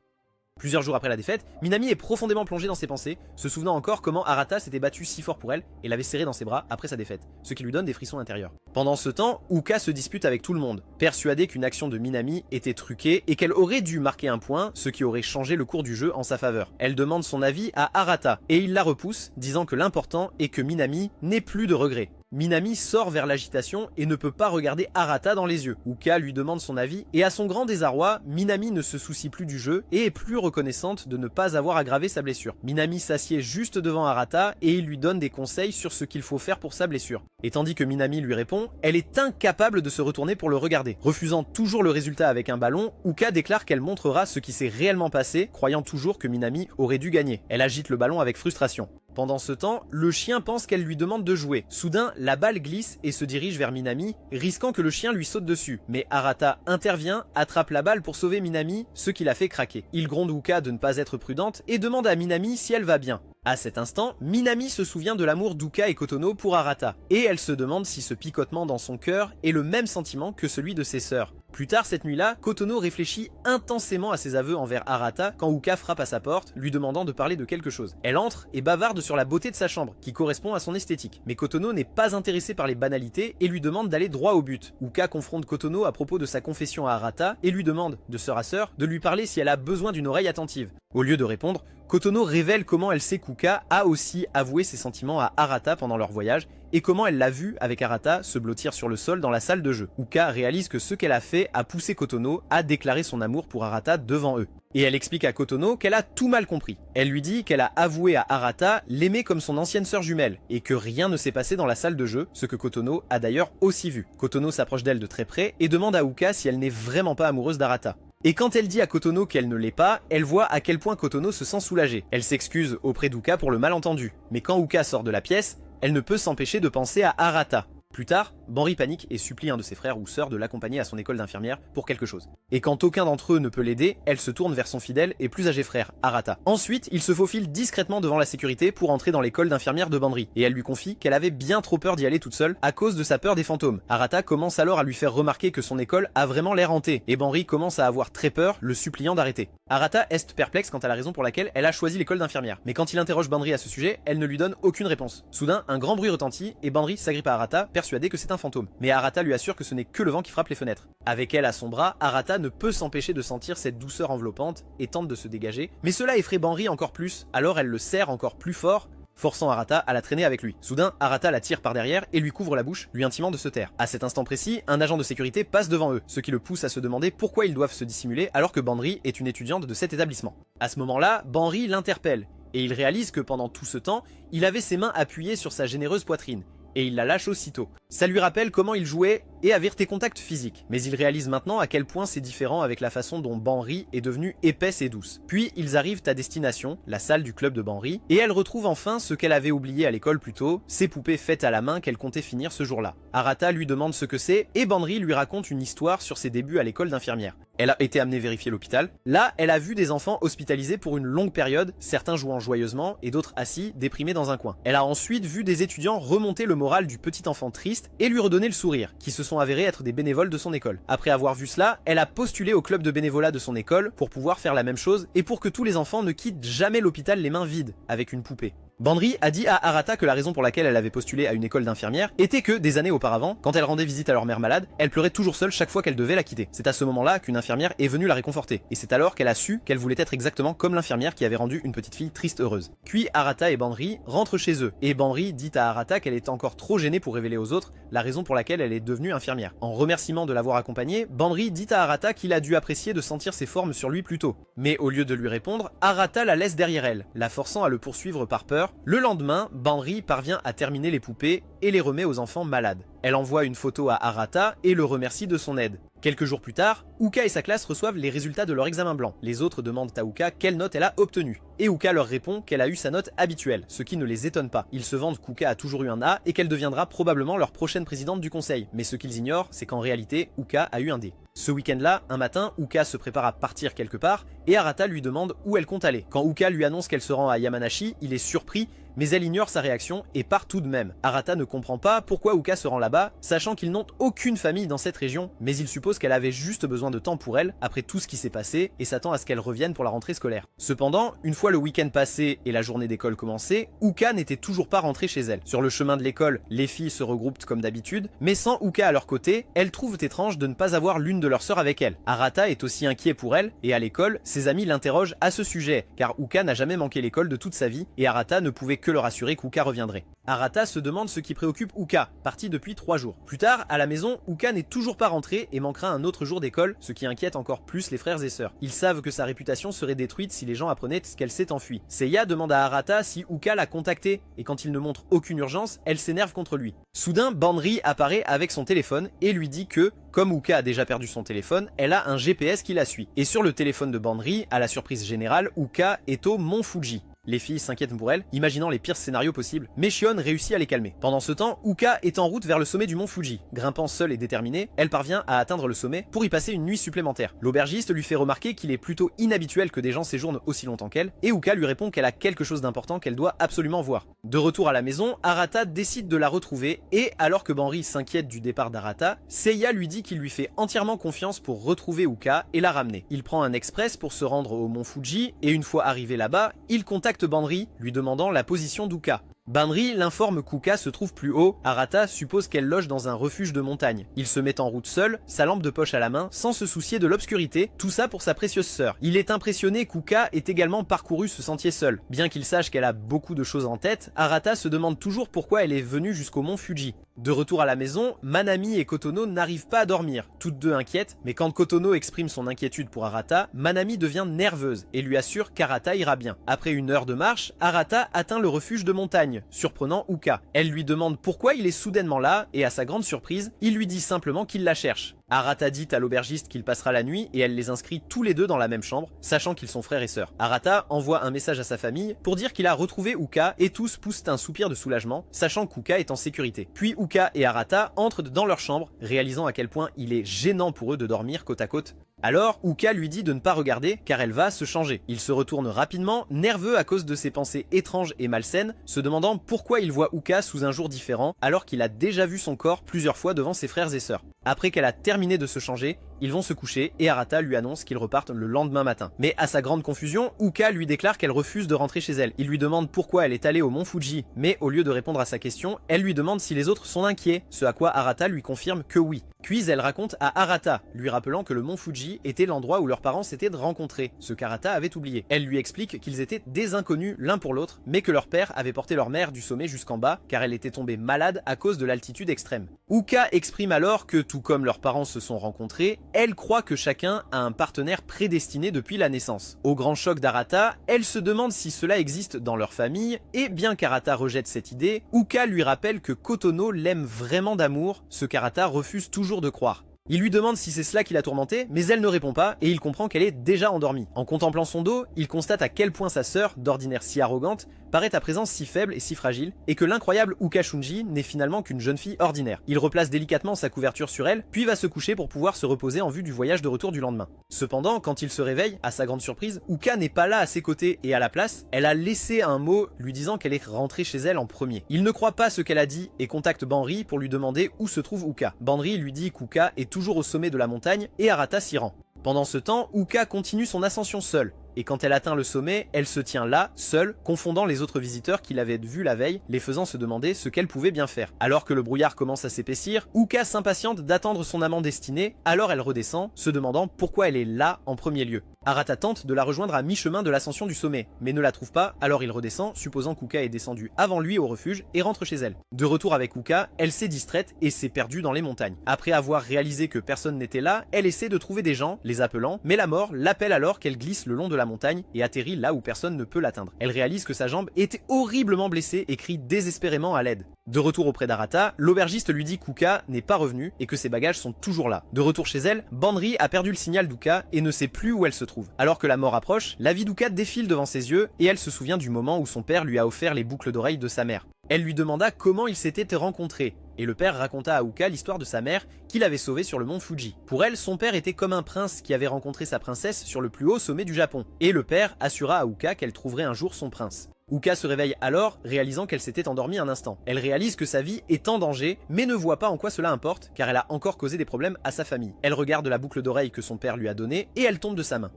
Plusieurs jours après la défaite, Minami est profondément plongée dans ses pensées, se souvenant encore comment Arata s'était battu si fort pour elle et l'avait serrée dans ses bras après sa défaite, ce qui lui donne des frissons intérieurs. Pendant ce temps, Uka se dispute avec tout le monde, persuadée qu'une action de Minami était truquée et qu'elle aurait dû marquer un point, ce qui aurait changé le cours du jeu en sa faveur. Elle demande son avis à Arata et il la repousse, disant que l'important est que Minami n'ait plus de regrets. Minami sort vers l'agitation et ne peut pas regarder Arata dans les yeux. Uka lui demande son avis et à son grand désarroi, Minami ne se soucie plus du jeu et est plus reconnaissante de ne pas avoir aggravé sa blessure. Minami s'assied juste devant Arata et il lui donne des conseils sur ce qu'il faut faire pour sa blessure. Et tandis que Minami lui répond, elle est incapable de se retourner pour le regarder. Refusant toujours le résultat avec un ballon, Uka déclare qu'elle montrera ce qui s'est réellement passé, croyant toujours que Minami aurait dû gagner. Elle agite le ballon avec frustration. Pendant ce temps, le chien pense qu'elle lui demande de jouer. Soudain, la balle glisse et se dirige vers Minami, risquant que le chien lui saute dessus. Mais Arata intervient, attrape la balle pour sauver Minami, ce qui la fait craquer. Il gronde Uka de ne pas être prudente et demande à Minami si elle va bien. À cet instant, Minami se souvient de l'amour d'Uka et Kotono pour Arata, et elle se demande si ce picotement dans son cœur est le même sentiment que celui de ses sœurs. Plus tard cette nuit-là, Kotono réfléchit intensément à ses aveux envers Arata quand Uka frappe à sa porte, lui demandant de parler de quelque chose. Elle entre et bavarde sur la beauté de sa chambre, qui correspond à son esthétique. Mais Kotono n'est pas intéressé par les banalités et lui demande d'aller droit au but. Uka confronte Kotono à propos de sa confession à Arata et lui demande, de sœur à sœur, de lui parler si elle a besoin d'une oreille attentive. Au lieu de répondre, Kotono révèle comment elle sait qu'Uka a aussi avoué ses sentiments à Arata pendant leur voyage et comment elle l'a vu avec Arata se blottir sur le sol dans la salle de jeu. Uka réalise que ce qu'elle a fait a poussé Kotono à déclarer son amour pour Arata devant eux. Et elle explique à Kotono qu'elle a tout mal compris. Elle lui dit qu'elle a avoué à Arata l'aimer comme son ancienne sœur jumelle et que rien ne s'est passé dans la salle de jeu, ce que Kotono a d'ailleurs aussi vu. Kotono s'approche d'elle de très près et demande à Uka si elle n'est vraiment pas amoureuse d'Arata. Et quand elle dit à Kotono qu'elle ne l'est pas, elle voit à quel point Kotono se sent soulagée. Elle s'excuse auprès d'Uka pour le malentendu. Mais quand Uka sort de la pièce, elle ne peut s'empêcher de penser à Arata. Plus tard, Banri panique et supplie un de ses frères ou sœurs de l'accompagner à son école d'infirmière pour quelque chose. Et quand aucun d'entre eux ne peut l'aider, elle se tourne vers son fidèle et plus âgé frère, Arata. Ensuite, il se faufile discrètement devant la sécurité pour entrer dans l'école d'infirmière de Banri, et elle lui confie qu'elle avait bien trop peur d'y aller toute seule à cause de sa peur des fantômes. Arata commence alors à lui faire remarquer que son école a vraiment l'air hantée, et Banri commence à avoir très peur, le suppliant d'arrêter. Arata est perplexe quant à la raison pour laquelle elle a choisi l'école d'infirmière, mais quand il interroge Banri à ce sujet, elle ne lui donne aucune réponse. Soudain, un grand bruit retentit, et Banri s'agrippe à Arata, persuadé que c'est un fantôme. Mais Arata lui assure que ce n'est que le vent qui frappe les fenêtres. Avec elle à son bras, Arata ne peut s'empêcher de sentir cette douceur enveloppante et tente de se dégager, mais cela effraie Banri encore plus, alors elle le serre encore plus fort, forçant Arata à la traîner avec lui. Soudain, Arata la tire par derrière et lui couvre la bouche, lui intimant de se taire. À cet instant précis, un agent de sécurité passe devant eux, ce qui le pousse à se demander pourquoi ils doivent se dissimuler alors que Banri est une étudiante de cet établissement. À ce moment-là, Banri l'interpelle, et il réalise que pendant tout ce temps, il avait ses mains appuyées sur sa généreuse poitrine. Et il la lâche aussitôt. Ça lui rappelle comment il jouait et avait des contacts physiques. Mais il réalise maintenant à quel point c'est différent avec la façon dont Banri est devenue épaisse et douce. Puis ils arrivent à destination, la salle du club de Banri, et elle retrouve enfin ce qu'elle avait oublié à l'école plus tôt, ses poupées faites à la main qu'elle comptait finir ce jour-là. Arata lui demande ce que c'est et Banri lui raconte une histoire sur ses débuts à l'école d'infirmière. Elle a été amenée vérifier l'hôpital. Là, elle a vu des enfants hospitalisés pour une longue période, certains jouant joyeusement et d'autres assis, déprimés dans un coin. Elle a ensuite vu des étudiants remonter le moral du petit enfant triste et lui redonner le sourire, qui se sont avérés être des bénévoles de son école. Après avoir vu cela, elle a postulé au club de bénévolat de son école pour pouvoir faire la même chose et pour que tous les enfants ne quittent jamais l'hôpital les mains vides, avec une poupée. Banri a dit à Arata que la raison pour laquelle elle avait postulé à une école d'infirmière était que, des années auparavant, quand elle rendait visite à leur mère malade, elle pleurait toujours seule chaque fois qu'elle devait la quitter. C'est à ce moment-là qu'une infirmière est venue la réconforter, et c'est alors qu'elle a su qu'elle voulait être exactement comme l'infirmière qui avait rendu une petite fille triste heureuse. Puis Arata et Banri rentrent chez eux, et Banri dit à Arata qu'elle est encore trop gênée pour révéler aux autres la raison pour laquelle elle est devenue infirmière. En remerciement de l'avoir accompagnée, Banri dit à Arata qu'il a dû apprécier de sentir ses formes sur lui plus tôt. Mais au lieu de lui répondre, Arata la laisse derrière elle, la forçant à le poursuivre par peur. Le lendemain, Banri parvient à terminer les poupées et les remet aux enfants malades. Elle envoie une photo à Arata et le remercie de son aide. Quelques jours plus tard, Uka et sa classe reçoivent les résultats de leur examen blanc. Les autres demandent à Uka quelle note elle a obtenue. Et Uka leur répond qu'elle a eu sa note habituelle, ce qui ne les étonne pas. Ils se vantent qu'Uka a toujours eu un A et qu'elle deviendra probablement leur prochaine présidente du conseil. Mais ce qu'ils ignorent, c'est qu'en réalité, Uka a eu un D. Ce week-end-là, un matin, Uka se prépare à partir quelque part et Arata lui demande où elle compte aller. Quand Uka lui annonce qu'elle se rend à Yamanashi, il est surpris mais elle ignore sa réaction et part tout de même. Arata ne comprend pas pourquoi Uka se rend là-bas, sachant qu'ils n'ont aucune famille dans cette région, mais il suppose qu'elle avait juste besoin de temps pour elle, après tout ce qui s'est passé, et s'attend à ce qu'elle revienne pour la rentrée scolaire. Cependant, une fois le week-end passé et la journée d'école commencée, Uka n'était toujours pas rentrée chez elle. Sur le chemin de l'école, les filles se regroupent comme d'habitude, mais sans Uka à leur côté, elles trouvent étrange de ne pas avoir l'une de leurs sœurs avec elle. Arata est aussi inquiet pour elle, et à l'école, ses amis l'interrogent à ce sujet, car Uka n'a jamais manqué l'école de toute sa vie, et Arata ne pouvait que leur assurer qu'Uka reviendrait. Arata se demande ce qui préoccupe Uka, parti depuis 3 jours. Plus tard, à la maison, Uka n'est toujours pas rentrée et manquera un autre jour d'école, ce qui inquiète encore plus les frères et sœurs. Ils savent que sa réputation serait détruite si les gens apprenaient qu'elle s'est enfuie. Seiya demande à Arata si Uka l'a contactée, et quand il ne montre aucune urgence, elle s'énerve contre lui. Soudain, Banri apparaît avec son téléphone et lui dit que, comme Uka a déjà perdu son téléphone, elle a un GPS qui la suit. Et sur le téléphone de Banri, à la surprise générale, Uka est au mont Fuji. Les filles s'inquiètent pour elle, imaginant les pires scénarios possibles, mais Shion réussit à les calmer. Pendant ce temps, Uka est en route vers le sommet du mont Fuji. Grimpant seule et déterminée, elle parvient à atteindre le sommet pour y passer une nuit supplémentaire. L'aubergiste lui fait remarquer qu'il est plutôt inhabituel que des gens séjournent aussi longtemps qu'elle, et Uka lui répond qu'elle a quelque chose d'important qu'elle doit absolument voir. De retour à la maison, Arata décide de la retrouver, et alors que Banri s'inquiète du départ d'Arata, Seiya lui dit qu'il lui fait entièrement confiance pour retrouver Uka et la ramener. Il prend un express pour se rendre au mont Fuji, et une fois arrivé là-bas, il contacte Banri, lui demandant la position d'Uka. Banri l'informe qu'Uka se trouve plus haut. Arata suppose qu'elle loge dans un refuge de montagne. Il se met en route seul, sa lampe de poche à la main, sans se soucier de l'obscurité, tout ça pour sa précieuse sœur. Il est impressionné qu'Uka ait également parcouru ce sentier seul. Bien qu'il sache qu'elle a beaucoup de choses en tête, Arata se demande toujours pourquoi elle est venue jusqu'au mont Fuji. De retour à la maison, Manami et Kotono n'arrivent pas à dormir, toutes deux inquiètes, mais quand Kotono exprime son inquiétude pour Arata, Manami devient nerveuse et lui assure qu'Arata ira bien. Après une heure de marche, Arata atteint le refuge de montagne, surprenant Uka. Elle lui demande pourquoi il est soudainement là, et à sa grande surprise, il lui dit simplement qu'il la cherche. Arata dit à l'aubergiste qu'il passera la nuit et elle les inscrit tous les deux dans la même chambre, sachant qu'ils sont frères et sœurs. Arata envoie un message à sa famille pour dire qu'il a retrouvé Uka et tous poussent un soupir de soulagement, sachant qu'Uka est en sécurité. Puis Uka et Arata entrent dans leur chambre, réalisant à quel point il est gênant pour eux de dormir côte à côte. Alors, Uka lui dit de ne pas regarder car elle va se changer. Il se retourne rapidement, nerveux à cause de ses pensées étranges et malsaines, se demandant pourquoi il voit Uka sous un jour différent alors qu'il a déjà vu son corps plusieurs fois devant ses frères et sœurs. Après qu'elle a terminé de se changer, ils vont se coucher et Arata lui annonce qu'ils repartent le lendemain matin. Mais à sa grande confusion, Uka lui déclare qu'elle refuse de rentrer chez elle. Il lui demande pourquoi elle est allée au mont Fuji, mais au lieu de répondre à sa question, elle lui demande si les autres sont inquiets, ce à quoi Arata lui confirme que oui. Puis elle raconte à Arata, lui rappelant que le mont Fuji était l'endroit où leurs parents s'étaient rencontrés, ce qu'Arata avait oublié. Elle lui explique qu'ils étaient des inconnus l'un pour l'autre, mais que leur père avait porté leur mère du sommet jusqu'en bas, car elle était tombée malade à cause de l'altitude extrême. Uka exprime alors que, tout comme leurs parents se sont rencontrés, elle croit que chacun a un partenaire prédestiné depuis la naissance. Au grand choc d'Arata, elle se demande si cela existe dans leur famille, et bien qu'Arata rejette cette idée, Uka lui rappelle que Kotono l'aime vraiment d'amour, ce qu'Arata refuse toujours de croire. Il lui demande si c'est cela qui l'a tourmentée, mais elle ne répond pas et il comprend qu'elle est déjà endormie. En contemplant son dos, il constate à quel point sa sœur, d'ordinaire si arrogante, paraît à présent si faible et si fragile, et que l'incroyable Uka Shunji n'est finalement qu'une jeune fille ordinaire. Il replace délicatement sa couverture sur elle, puis va se coucher pour pouvoir se reposer en vue du voyage de retour du lendemain. Cependant, quand il se réveille, à sa grande surprise, Uka n'est pas là à ses côtés et à la place, elle a laissé un mot lui disant qu'elle est rentrée chez elle en premier. Il ne croit pas ce qu'elle a dit et contacte Banri pour lui demander où se trouve Uka. Banri lui dit qu'Uka est toujours au sommet de la montagne et Arata s'y rend. Pendant ce temps, Uka continue son ascension seule. Et quand elle atteint le sommet, elle se tient là, seule, confondant les autres visiteurs qui l'avaient vue la veille, les faisant se demander ce qu'elle pouvait bien faire. Alors que le brouillard commence à s'épaissir, Uka s'impatiente d'attendre son amant destiné, alors elle redescend, se demandant pourquoi elle est là en premier lieu. Arata tente de la rejoindre à mi-chemin de l'ascension du sommet, mais ne la trouve pas, alors il redescend, supposant qu'Uka est descendu avant lui au refuge, et rentre chez elle. De retour avec Uka, elle s'est distraite et s'est perdue dans les montagnes. Après avoir réalisé que personne n'était là, elle essaie de trouver des gens, les appelant, mais la mort l'appelle alors qu'elle glisse le long de la montagne et atterrit là où personne ne peut l'atteindre. Elle réalise que sa jambe était horriblement blessée et crie désespérément à l'aide. De retour auprès d'Arata, l'aubergiste lui dit qu'Uka n'est pas revenue et que ses bagages sont toujours là. De retour chez elle, Banri a perdu le signal d'Uka et ne sait plus où elle se trouve. Alors que la mort approche, la vie d'Uka défile devant ses yeux et elle se souvient du moment où son père lui a offert les boucles d'oreilles de sa mère. Elle lui demanda comment ils s'étaient rencontrés et le père raconta à Uka l'histoire de sa mère qu'il avait sauvée sur le mont Fuji. Pour elle, son père était comme un prince qui avait rencontré sa princesse sur le plus haut sommet du Japon, et le père assura à Uka qu'elle trouverait un jour son prince. Uka se réveille alors, réalisant qu'elle s'était endormie un instant. Elle réalise que sa vie est en danger, mais ne voit pas en quoi cela importe, car elle a encore causé des problèmes à sa famille. Elle regarde la boucle d'oreille que son père lui a donnée, et elle tombe de sa main.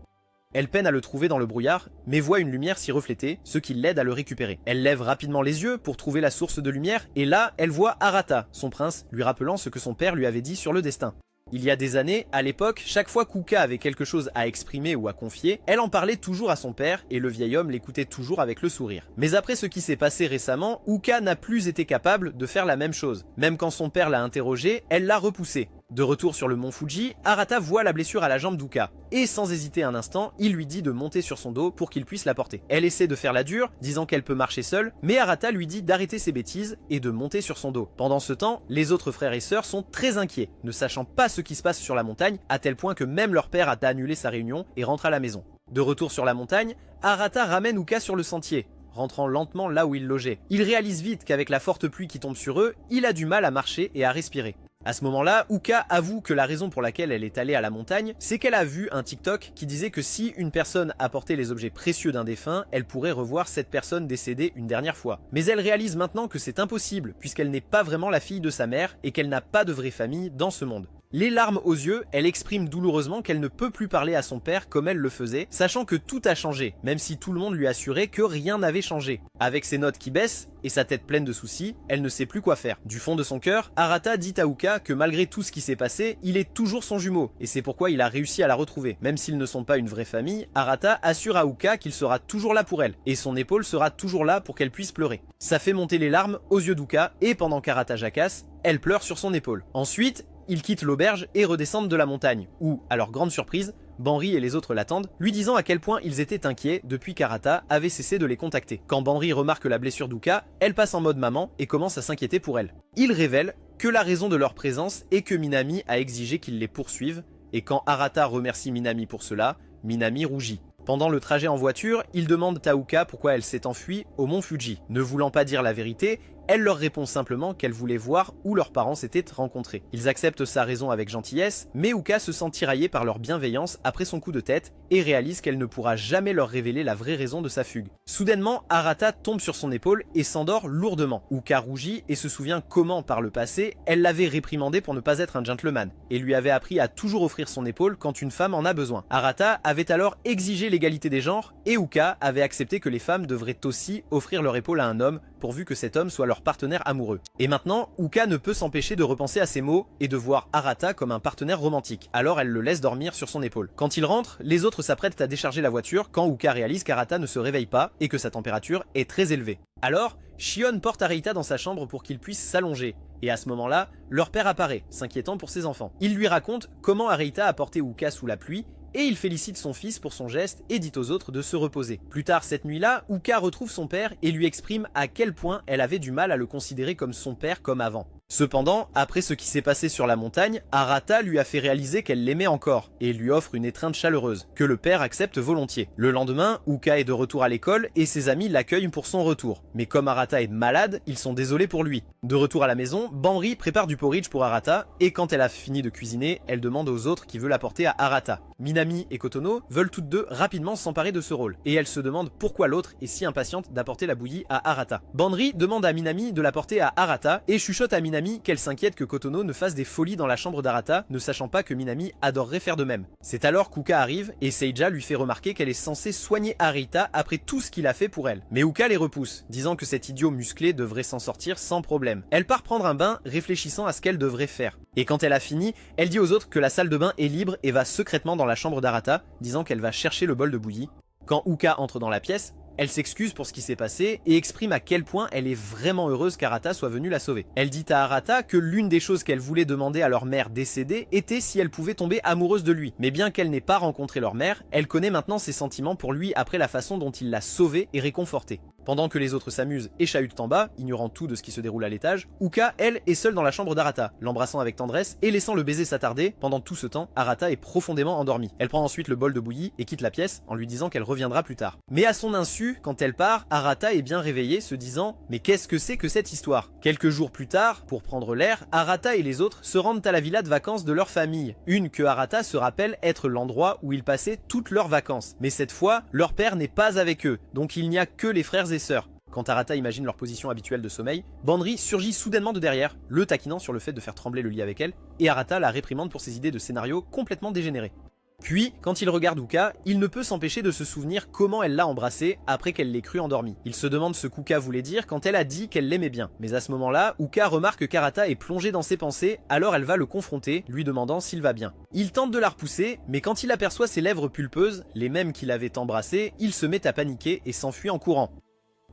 Elle peine à le trouver dans le brouillard, mais voit une lumière s'y refléter, ce qui l'aide à le récupérer. Elle lève rapidement les yeux pour trouver la source de lumière, et là, elle voit Arata, son prince, lui rappelant ce que son père lui avait dit sur le destin. Il y a des années, à l'époque, chaque fois qu'Uka avait quelque chose à exprimer ou à confier, elle en parlait toujours à son père et le vieil homme l'écoutait toujours avec le sourire. Mais après ce qui s'est passé récemment, Uka n'a plus été capable de faire la même chose. Même quand son père l'a interrogé, elle l'a repoussé. De retour sur le mont Fuji, Arata voit la blessure à la jambe d'Uka, et sans hésiter un instant, il lui dit de monter sur son dos pour qu'il puisse la porter. Elle essaie de faire la dure, disant qu'elle peut marcher seule, mais Arata lui dit d'arrêter ses bêtises et de monter sur son dos. Pendant ce temps, les autres frères et sœurs sont très inquiets, ne sachant pas ce qui se passe sur la montagne, à tel point que même leur père a annulé sa réunion et rentre à la maison. De retour sur la montagne, Arata ramène Uka sur le sentier, rentrant lentement là où il logeait. Il réalise vite qu'avec la forte pluie qui tombe sur eux, il a du mal à marcher et à respirer. À ce moment-là, Uka avoue que la raison pour laquelle elle est allée à la montagne, c'est qu'elle a vu un TikTok qui disait que si une personne apportait les objets précieux d'un défunt, elle pourrait revoir cette personne décédée une dernière fois. Mais elle réalise maintenant que c'est impossible, puisqu'elle n'est pas vraiment la fille de sa mère et qu'elle n'a pas de vraie famille dans ce monde. Les larmes aux yeux, elle exprime douloureusement qu'elle ne peut plus parler à son père comme elle le faisait, sachant que tout a changé, même si tout le monde lui assurait que rien n'avait changé. Avec ses notes qui baissent et sa tête pleine de soucis, elle ne sait plus quoi faire. Du fond de son cœur, Arata dit à Uka que malgré tout ce qui s'est passé, il est toujours son jumeau, et c'est pourquoi il a réussi à la retrouver. Même s'ils ne sont pas une vraie famille, Arata assure à Uka qu'il sera toujours là pour elle, et son épaule sera toujours là pour qu'elle puisse pleurer. Ça fait monter les larmes aux yeux d'Uka, et pendant qu'Arata jacasse, elle pleure sur son épaule. Ensuite, ils quittent l'auberge et redescendent de la montagne, où, à leur grande surprise, Banri et les autres l'attendent, lui disant à quel point ils étaient inquiets depuis qu'Arata avait cessé de les contacter. Quand Banri remarque la blessure d'Uka, elle passe en mode maman et commence à s'inquiéter pour elle. Il révèle que la raison de leur présence est que Minami a exigé qu'ils les poursuivent, et quand Arata remercie Minami pour cela, Minami rougit. Pendant le trajet en voiture, ils demandent à Uka pourquoi elle s'est enfuie au mont Fuji. Ne voulant pas dire la vérité, elle leur répond simplement qu'elle voulait voir où leurs parents s'étaient rencontrés. Ils acceptent sa raison avec gentillesse, mais Uka se sent tiraillée par leur bienveillance après son coup de tête et réalise qu'elle ne pourra jamais leur révéler la vraie raison de sa fugue. Soudainement, Arata tombe sur son épaule et s'endort lourdement. Uka rougit et se souvient comment, par le passé, elle l'avait réprimandé pour ne pas être un gentleman et lui avait appris à toujours offrir son épaule quand une femme en a besoin. Arata avait alors exigé l'égalité des genres et Uka avait accepté que les femmes devraient aussi offrir leur épaule à un homme pourvu que cet homme soit leur partenaire amoureux. Et maintenant, Uka ne peut s'empêcher de repenser à ces mots et de voir Arata comme un partenaire romantique. Alors elle le laisse dormir sur son épaule. Quand il rentre, les autres s'apprêtent à décharger la voiture quand Uka réalise qu'Arata ne se réveille pas et que sa température est très élevée. Alors, Shion porte Arita dans sa chambre pour qu'il puisse s'allonger. Et à ce moment-là, leur père apparaît, s'inquiétant pour ses enfants. Il lui raconte comment Arita a porté Uka sous la pluie et il félicite son fils pour son geste et dit aux autres de se reposer. Plus tard cette nuit-là, Uka retrouve son père et lui exprime à quel point elle avait du mal à le considérer comme son père comme avant. Cependant, après ce qui s'est passé sur la montagne, Arata lui a fait réaliser qu'elle l'aimait encore et lui offre une étreinte chaleureuse, que le père accepte volontiers. Le lendemain, Uka est de retour à l'école et ses amis l'accueillent pour son retour. Mais comme Arata est malade, ils sont désolés pour lui. De retour à la maison, Banri prépare du porridge pour Arata et quand elle a fini de cuisiner, elle demande aux autres qui veulent l'apporter à Arata. Minami et Kotono veulent toutes deux rapidement s'emparer de ce rôle et elle se demande pourquoi l'autre est si impatiente d'apporter la bouillie à Arata. Banri demande à Minami de l'apporter à Arata et chuchote à Minami qu'elle s'inquiète que Kotono ne fasse des folies dans la chambre d'Arata, ne sachant pas que Minami adorerait faire de même. C'est alors qu'Uka arrive et Seija lui fait remarquer qu'elle est censée soigner Arita après tout ce qu'il a fait pour elle. Mais Uka les repousse, disant que cet idiot musclé devrait s'en sortir sans problème. Elle part prendre un bain, réfléchissant à ce qu'elle devrait faire. Et quand elle a fini, elle dit aux autres que la salle de bain est libre et va secrètement dans la chambre d'Arata, disant qu'elle va chercher le bol de bouillie. Quand Uka entre dans la pièce, elle s'excuse pour ce qui s'est passé et exprime à quel point elle est vraiment heureuse qu'Arata soit venue la sauver. Elle dit à Arata que l'une des choses qu'elle voulait demander à leur mère décédée était si elle pouvait tomber amoureuse de lui. Mais bien qu'elle n'ait pas rencontré leur mère, elle connaît maintenant ses sentiments pour lui après la façon dont il l'a sauvée et réconfortée. Pendant que les autres s'amusent et chahutent en bas, ignorant tout de ce qui se déroule à l'étage, Uka, elle, est seule dans la chambre d'Arata, l'embrassant avec tendresse et laissant le baiser s'attarder. Pendant tout ce temps, Arata est profondément endormie. Elle prend ensuite le bol de bouillie et quitte la pièce en lui disant qu'elle reviendra plus tard. Mais à son insu, quand elle part, Arata est bien réveillée, se disant « Mais qu'est-ce que c'est que cette histoire ?» Quelques jours plus tard, pour prendre l'air, Arata et les autres se rendent à la villa de vacances de leur famille. Une que Arata se rappelle être l'endroit où ils passaient toutes leurs vacances. Mais cette fois, leur père n'est pas avec eux, donc il n'y a que les frères et sœurs. Quand Arata imagine leur position habituelle de sommeil, Bandri surgit soudainement de derrière, le taquinant sur le fait de faire trembler le lit avec elle, et Arata la réprimande pour ses idées de scénario complètement dégénérées. Puis, quand il regarde Uka, il ne peut s'empêcher de se souvenir comment elle l'a embrassé après qu'elle l'ait cru endormie. Il se demande ce qu'Uka voulait dire quand elle a dit qu'elle l'aimait bien. Mais à ce moment-là, Uka remarque qu'Arata est plongé dans ses pensées, alors elle va le confronter, lui demandant s'il va bien. Il tente de la repousser, mais quand il aperçoit ses lèvres pulpeuses, les mêmes qu'il avait embrassées, il se met à paniquer et s'enfuit en courant.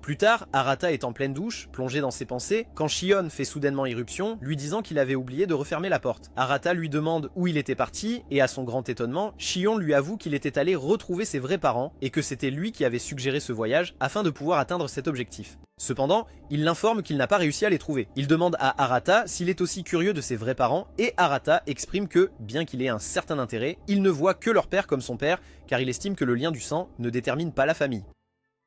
Plus tard, Arata est en pleine douche, plongé dans ses pensées, quand Shion fait soudainement irruption, lui disant qu'il avait oublié de refermer la porte. Arata lui demande où il était parti, et à son grand étonnement, Shion lui avoue qu'il était allé retrouver ses vrais parents, et que c'était lui qui avait suggéré ce voyage afin de pouvoir atteindre cet objectif. Cependant, il l'informe qu'il n'a pas réussi à les trouver. Il demande à Arata s'il est aussi curieux de ses vrais parents, et Arata exprime que, bien qu'il ait un certain intérêt, il ne voit que leur père comme son père, car il estime que le lien du sang ne détermine pas la famille.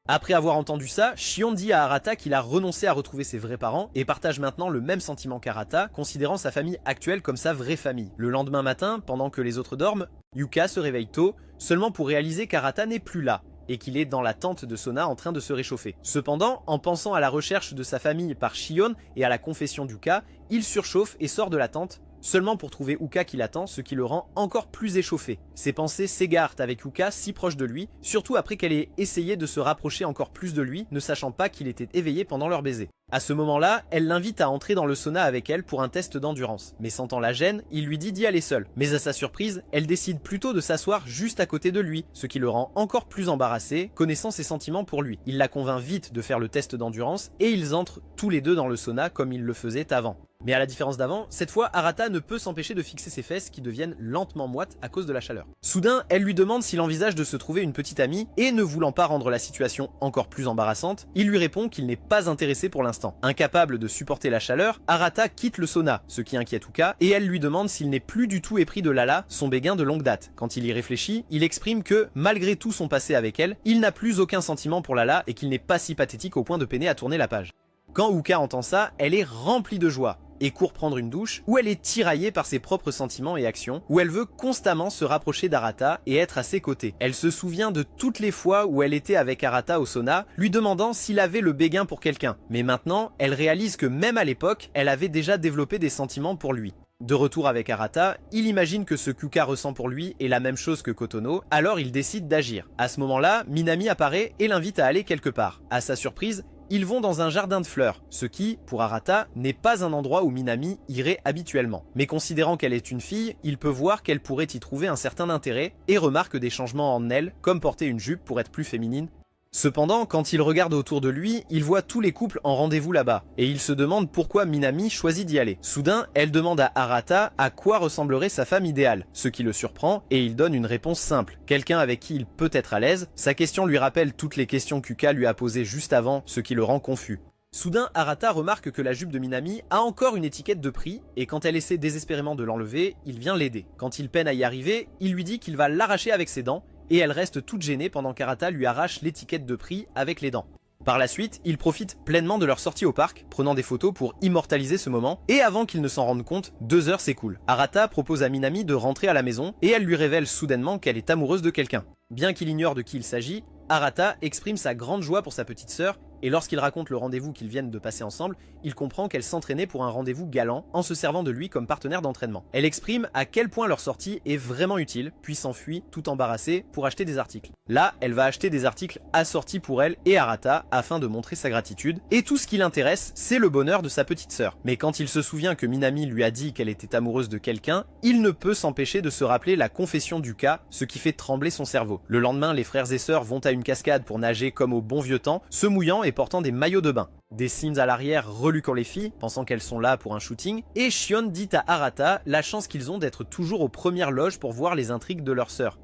Après avoir entendu ça, Shion dit à Arata qu'il a renoncé à retrouver ses vrais parents et partage maintenant le même sentiment qu'Arata, considérant sa famille actuelle comme sa vraie famille. Le lendemain matin, pendant que les autres dorment, Yuka se réveille tôt, seulement pour réaliser qu'Arata n'est plus là, et qu'il est dans la tente de Sona en train de se réchauffer. Cependant, en pensant à la recherche de sa famille par Shion et à la confession d'Uka, il surchauffe et sort de la tente, seulement pour trouver Uka qui l'attend, ce qui le rend encore plus échauffé. Ses pensées s'égarent avec Uka si proche de lui, surtout après qu'elle ait essayé de se rapprocher encore plus de lui, ne sachant pas qu'il était éveillé pendant leur baiser. À ce moment-là, elle l'invite à entrer dans le sauna avec elle pour un test d'endurance. Mais sentant la gêne, il lui dit d'y aller seul. Mais à sa surprise, elle décide plutôt de s'asseoir juste à côté de lui, ce qui le rend encore plus embarrassé, connaissant ses sentiments pour lui. Il la convainc vite de faire le test d'endurance, et ils entrent tous les deux dans le sauna comme ils le faisaient avant. Mais à la différence d'avant, cette fois, Arata ne peut s'empêcher de fixer ses fesses qui deviennent lentement moites à cause de la chaleur. Soudain, elle lui demande s'il envisage de se trouver une petite amie, et ne voulant pas rendre la situation encore plus embarrassante, il lui répond qu'il n'est pas intéressé pour l'instant. Incapable de supporter la chaleur, Arata quitte le sauna, ce qui inquiète Uka, et elle lui demande s'il n'est plus du tout épris de Lala, son béguin de longue date. Quand il y réfléchit, il exprime que, malgré tout son passé avec elle, il n'a plus aucun sentiment pour Lala et qu'il n'est pas si pathétique au point de peiner à tourner la page. Quand Uka entend ça, elle est remplie de joie et court prendre une douche où elle est tiraillée par ses propres sentiments et actions, où elle veut constamment se rapprocher d'Arata et être à ses côtés. Elle se souvient de toutes les fois où elle était avec Arata au sauna, lui demandant s'il avait le béguin pour quelqu'un. Mais maintenant, elle réalise que même à l'époque, elle avait déjà développé des sentiments pour lui. De retour avec Arata, il imagine que ce qu'Uka ressent pour lui est la même chose que Kotono, alors il décide d'agir. À ce moment-là, Minami apparaît et l'invite à aller quelque part. À sa surprise, ils vont dans un jardin de fleurs, ce qui, pour Arata, n'est pas un endroit où Minami irait habituellement. Mais considérant qu'elle est une fille, il peut voir qu'elle pourrait y trouver un certain intérêt et remarque des changements en elle, comme porter une jupe pour être plus féminine. Cependant, quand il regarde autour de lui, il voit tous les couples en rendez-vous là-bas, et il se demande pourquoi Minami choisit d'y aller. Soudain, elle demande à Arata à quoi ressemblerait sa femme idéale, ce qui le surprend, et il donne une réponse simple. Quelqu'un avec qui il peut être à l'aise. Sa question lui rappelle toutes les questions qu'Uka lui a posées juste avant, ce qui le rend confus. Soudain, Arata remarque que la jupe de Minami a encore une étiquette de prix, et quand elle essaie désespérément de l'enlever, il vient l'aider. Quand il peine à y arriver, il lui dit qu'il va l'arracher avec ses dents, et elle reste toute gênée pendant qu'Arata lui arrache l'étiquette de prix avec les dents. Par la suite, ils profitent pleinement de leur sortie au parc, prenant des photos pour immortaliser ce moment, et avant qu'ils ne s'en rendent compte, 2 heures s'écoulent. Arata propose à Minami de rentrer à la maison, et elle lui révèle soudainement qu'elle est amoureuse de quelqu'un. Bien qu'il ignore de qui il s'agit, Arata exprime sa grande joie pour sa petite sœur, et lorsqu'il raconte le rendez-vous qu'ils viennent de passer ensemble, il comprend qu'elle s'entraînait pour un rendez-vous galant en se servant de lui comme partenaire d'entraînement. Elle exprime à quel point leur sortie est vraiment utile, puis s'enfuit, tout embarrassée, pour acheter des articles. Là, elle va acheter des articles assortis pour elle et Arata afin de montrer sa gratitude, et tout ce qui l'intéresse, c'est le bonheur de sa petite sœur. Mais quand il se souvient que Minami lui a dit qu'elle était amoureuse de quelqu'un, il ne peut s'empêcher de se rappeler la confession d'Uka, ce qui fait trembler son cerveau. Le lendemain, les frères et sœurs vont à une cascade pour nager comme au bon vieux temps, se mouillant et portant des maillots de bain. Des signes à l'arrière reluquant les filles, pensant qu'elles sont là pour un shooting, et Shion dit à Arata la chance qu'ils ont d'être toujours aux premières loges pour voir les intrigues de leur sœur.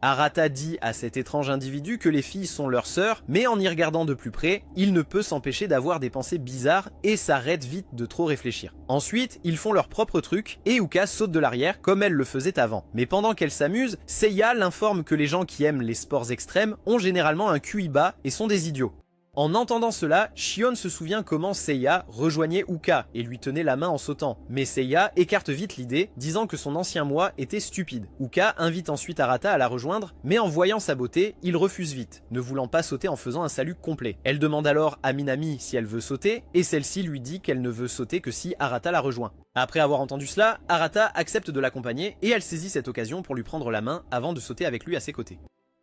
Arata dit à cet étrange individu que les filles sont leurs sœurs, mais en y regardant de plus près, il ne peut s'empêcher d'avoir des pensées bizarres et s'arrête vite de trop réfléchir. Ensuite, ils font leur propre truc et Uka saute de l'arrière comme elle le faisait avant. Mais pendant qu'elle s'amuse, Seiya l'informe que les gens qui aiment les sports extrêmes ont généralement un QI bas et sont des idiots. En entendant cela, Shion se souvient comment Seiya rejoignait Uka et lui tenait la main en sautant. Mais Seiya écarte vite l'idée, disant que son ancien moi était stupide. Uka invite ensuite Arata à la rejoindre, mais en voyant sa beauté, il refuse vite, ne voulant pas sauter en faisant un salut complet. Elle demande alors à Minami si elle veut sauter, et celle-ci lui dit qu'elle ne veut sauter que si Arata la rejoint. Après avoir entendu cela, Arata accepte de l'accompagner et elle saisit cette occasion pour lui prendre la main avant de sauter avec lui à ses côtés.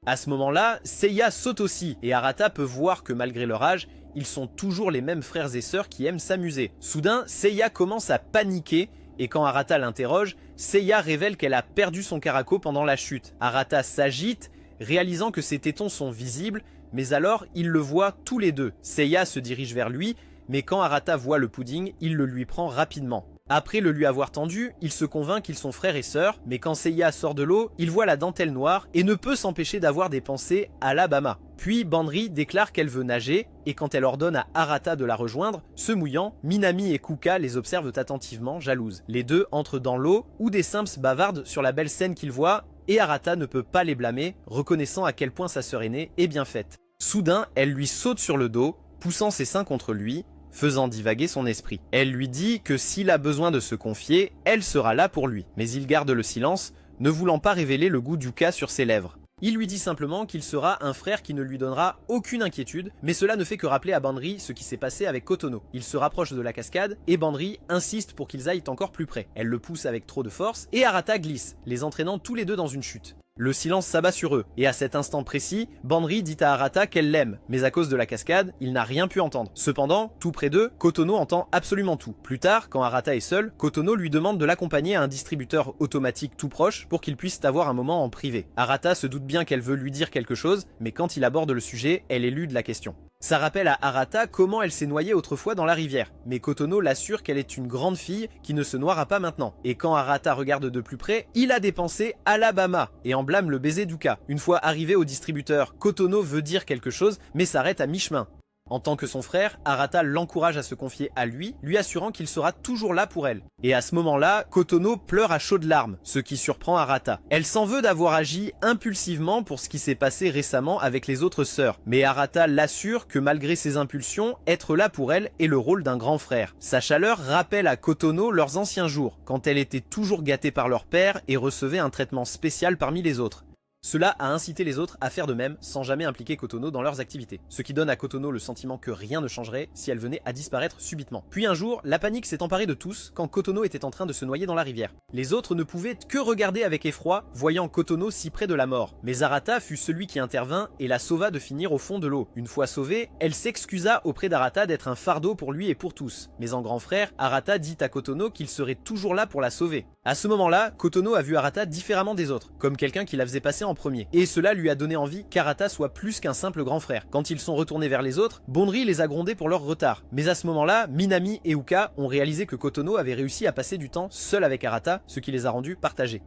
À ce moment-là, Seiya saute aussi, et Arata peut voir que malgré leur âge, ils sont toujours les mêmes frères et sœurs qui aiment s'amuser. Soudain, Seiya commence à paniquer, et quand Arata l'interroge, Seiya révèle qu'elle a perdu son Karako pendant la chute. Arata s'agite, réalisant que ses tétons sont visibles, mais alors ils le voient tous les deux. Seiya se dirige vers lui, mais quand Arata voit le pudding, il le lui prend rapidement. Après le lui avoir tendu, il se convainc qu'ils sont frères et sœurs, mais quand Seiya sort de l'eau, il voit la dentelle noire et ne peut s'empêcher d'avoir des pensées Alabama. Puis Bandri déclare qu'elle veut nager, et quand elle ordonne à Arata de la rejoindre, se mouillant, Minami et Kuka les observent attentivement, jalouses. Les deux entrent dans l'eau, où des simps bavardent sur la belle scène qu'ils voient, et Arata ne peut pas les blâmer, reconnaissant à quel point sa sœur aînée est bien faite. Soudain, elle lui saute sur le dos, poussant ses seins contre lui, faisant divaguer son esprit. Elle lui dit que s'il a besoin de se confier, elle sera là pour lui. Mais il garde le silence, ne voulant pas révéler le goût d'Uka sur ses lèvres. Il lui dit simplement qu'il sera un frère qui ne lui donnera aucune inquiétude, mais cela ne fait que rappeler à Bandri ce qui s'est passé avec Kotono. Il se rapproche de la cascade, et Bandri insiste pour qu'ils aillent encore plus près. Elle le pousse avec trop de force, et Arata glisse, les entraînant tous les deux dans une chute. Le silence s'abat sur eux, et à cet instant précis, Bandri dit à Arata qu'elle l'aime, mais à cause de la cascade, il n'a rien pu entendre. Cependant, tout près d'eux, Kotono entend absolument tout. Plus tard, quand Arata est seul, Kotono lui demande de l'accompagner à un distributeur automatique tout proche pour qu'ils puissent avoir un moment en privé. Arata se doute bien qu'elle veut lui dire quelque chose, mais quand il aborde le sujet, elle élude la question. Ça rappelle à Arata comment elle s'est noyée autrefois dans la rivière, mais Kotono l'assure qu'elle est une grande fille qui ne se noiera pas maintenant. Et quand Arata regarde de plus près, il a des pensées Alabama et en blâme le baiser d'Uka. Une fois arrivé au distributeur, Kotono veut dire quelque chose, mais s'arrête à mi-chemin. En tant que son frère, Arata l'encourage à se confier à lui, lui assurant qu'il sera toujours là pour elle. Et à ce moment-là, Kotono pleure à chaudes larmes, ce qui surprend Arata. Elle s'en veut d'avoir agi impulsivement pour ce qui s'est passé récemment avec les autres sœurs. Mais Arata l'assure que malgré ses impulsions, être là pour elle est le rôle d'un grand frère. Sa chaleur rappelle à Kotono leurs anciens jours, quand elle était toujours gâtée par leur père et recevait un traitement spécial parmi les autres. Cela a incité les autres à faire de même sans jamais impliquer Kotono dans leurs activités, ce qui donne à Kotono le sentiment que rien ne changerait si elle venait à disparaître subitement. Puis un jour, la panique s'est emparée de tous quand Kotono était en train de se noyer dans la rivière. Les autres ne pouvaient que regarder avec effroi, voyant Kotono si près de la mort. Mais Arata fut celui qui intervint et la sauva de finir au fond de l'eau. Une fois sauvée, elle s'excusa auprès d'Arata d'être un fardeau pour lui et pour tous. Mais en grand frère, Arata dit à Kotono qu'il serait toujours là pour la sauver. À ce moment-là, Kotono a vu Arata différemment des autres, comme quelqu'un qui la faisait passer en premier. Et cela lui a donné envie qu'Arata soit plus qu'un simple grand frère. Quand ils sont retournés vers les autres, Bondri les a grondés pour leur retard. Mais à ce moment-là, Minami et Uka ont réalisé que Kotono avait réussi à passer du temps seul avec Arata, ce qui les a rendus partagés.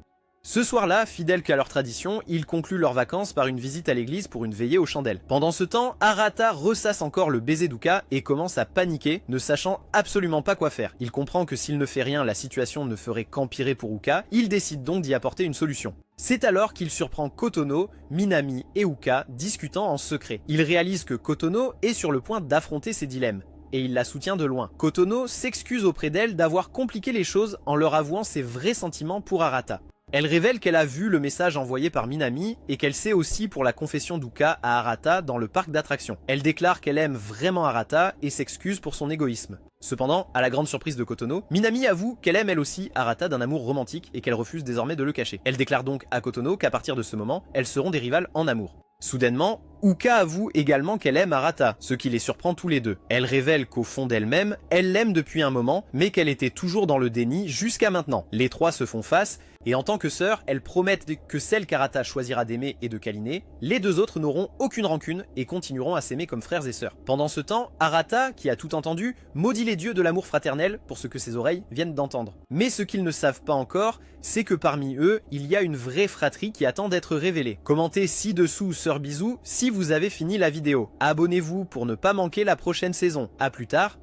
Ce soir-là, fidèles qu'à leur tradition, ils concluent leurs vacances par une visite à l'église pour une veillée aux chandelles. Pendant ce temps, Arata ressasse encore le baiser d'Uka et commence à paniquer, ne sachant absolument pas quoi faire. Il comprend que s'il ne fait rien, la situation ne ferait qu'empirer pour Uka, il décide donc d'y apporter une solution. C'est alors qu'il surprend Kotono, Minami et Uka discutant en secret. Il réalise que Kotono est sur le point d'affronter ses dilemmes, et il la soutient de loin. Kotono s'excuse auprès d'elle d'avoir compliqué les choses en leur avouant ses vrais sentiments pour Arata. Elle révèle qu'elle a vu le message envoyé par Minami et qu'elle sait aussi pour la confession d'Uka à Arata dans le parc d'attractions. Elle déclare qu'elle aime vraiment Arata et s'excuse pour son égoïsme. Cependant, à la grande surprise de Kotono, Minami avoue qu'elle aime elle aussi Arata d'un amour romantique et qu'elle refuse désormais de le cacher. Elle déclare donc à Kotono qu'à partir de ce moment, elles seront des rivales en amour. Soudainement, Uka avoue également qu'elle aime Arata, ce qui les surprend tous les deux. Elle révèle qu'au fond d'elle-même, elle l'aime depuis un moment, mais qu'elle était toujours dans le déni jusqu'à maintenant. Les trois se font face, Et en tant que sœurs, elles promettent que celle qu'Arata choisira d'aimer et de câliner, les deux autres n'auront aucune rancune et continueront à s'aimer comme frères et sœurs. Pendant ce temps, Arata, qui a tout entendu, maudit les dieux de l'amour fraternel pour ce que ses oreilles viennent d'entendre. Mais ce qu'ils ne savent pas encore, c'est que parmi eux, il y a une vraie fratrie qui attend d'être révélée. Commentez ci-dessous Sœur Bisou si vous avez fini la vidéo. Abonnez-vous pour ne pas manquer la prochaine saison. A plus tard.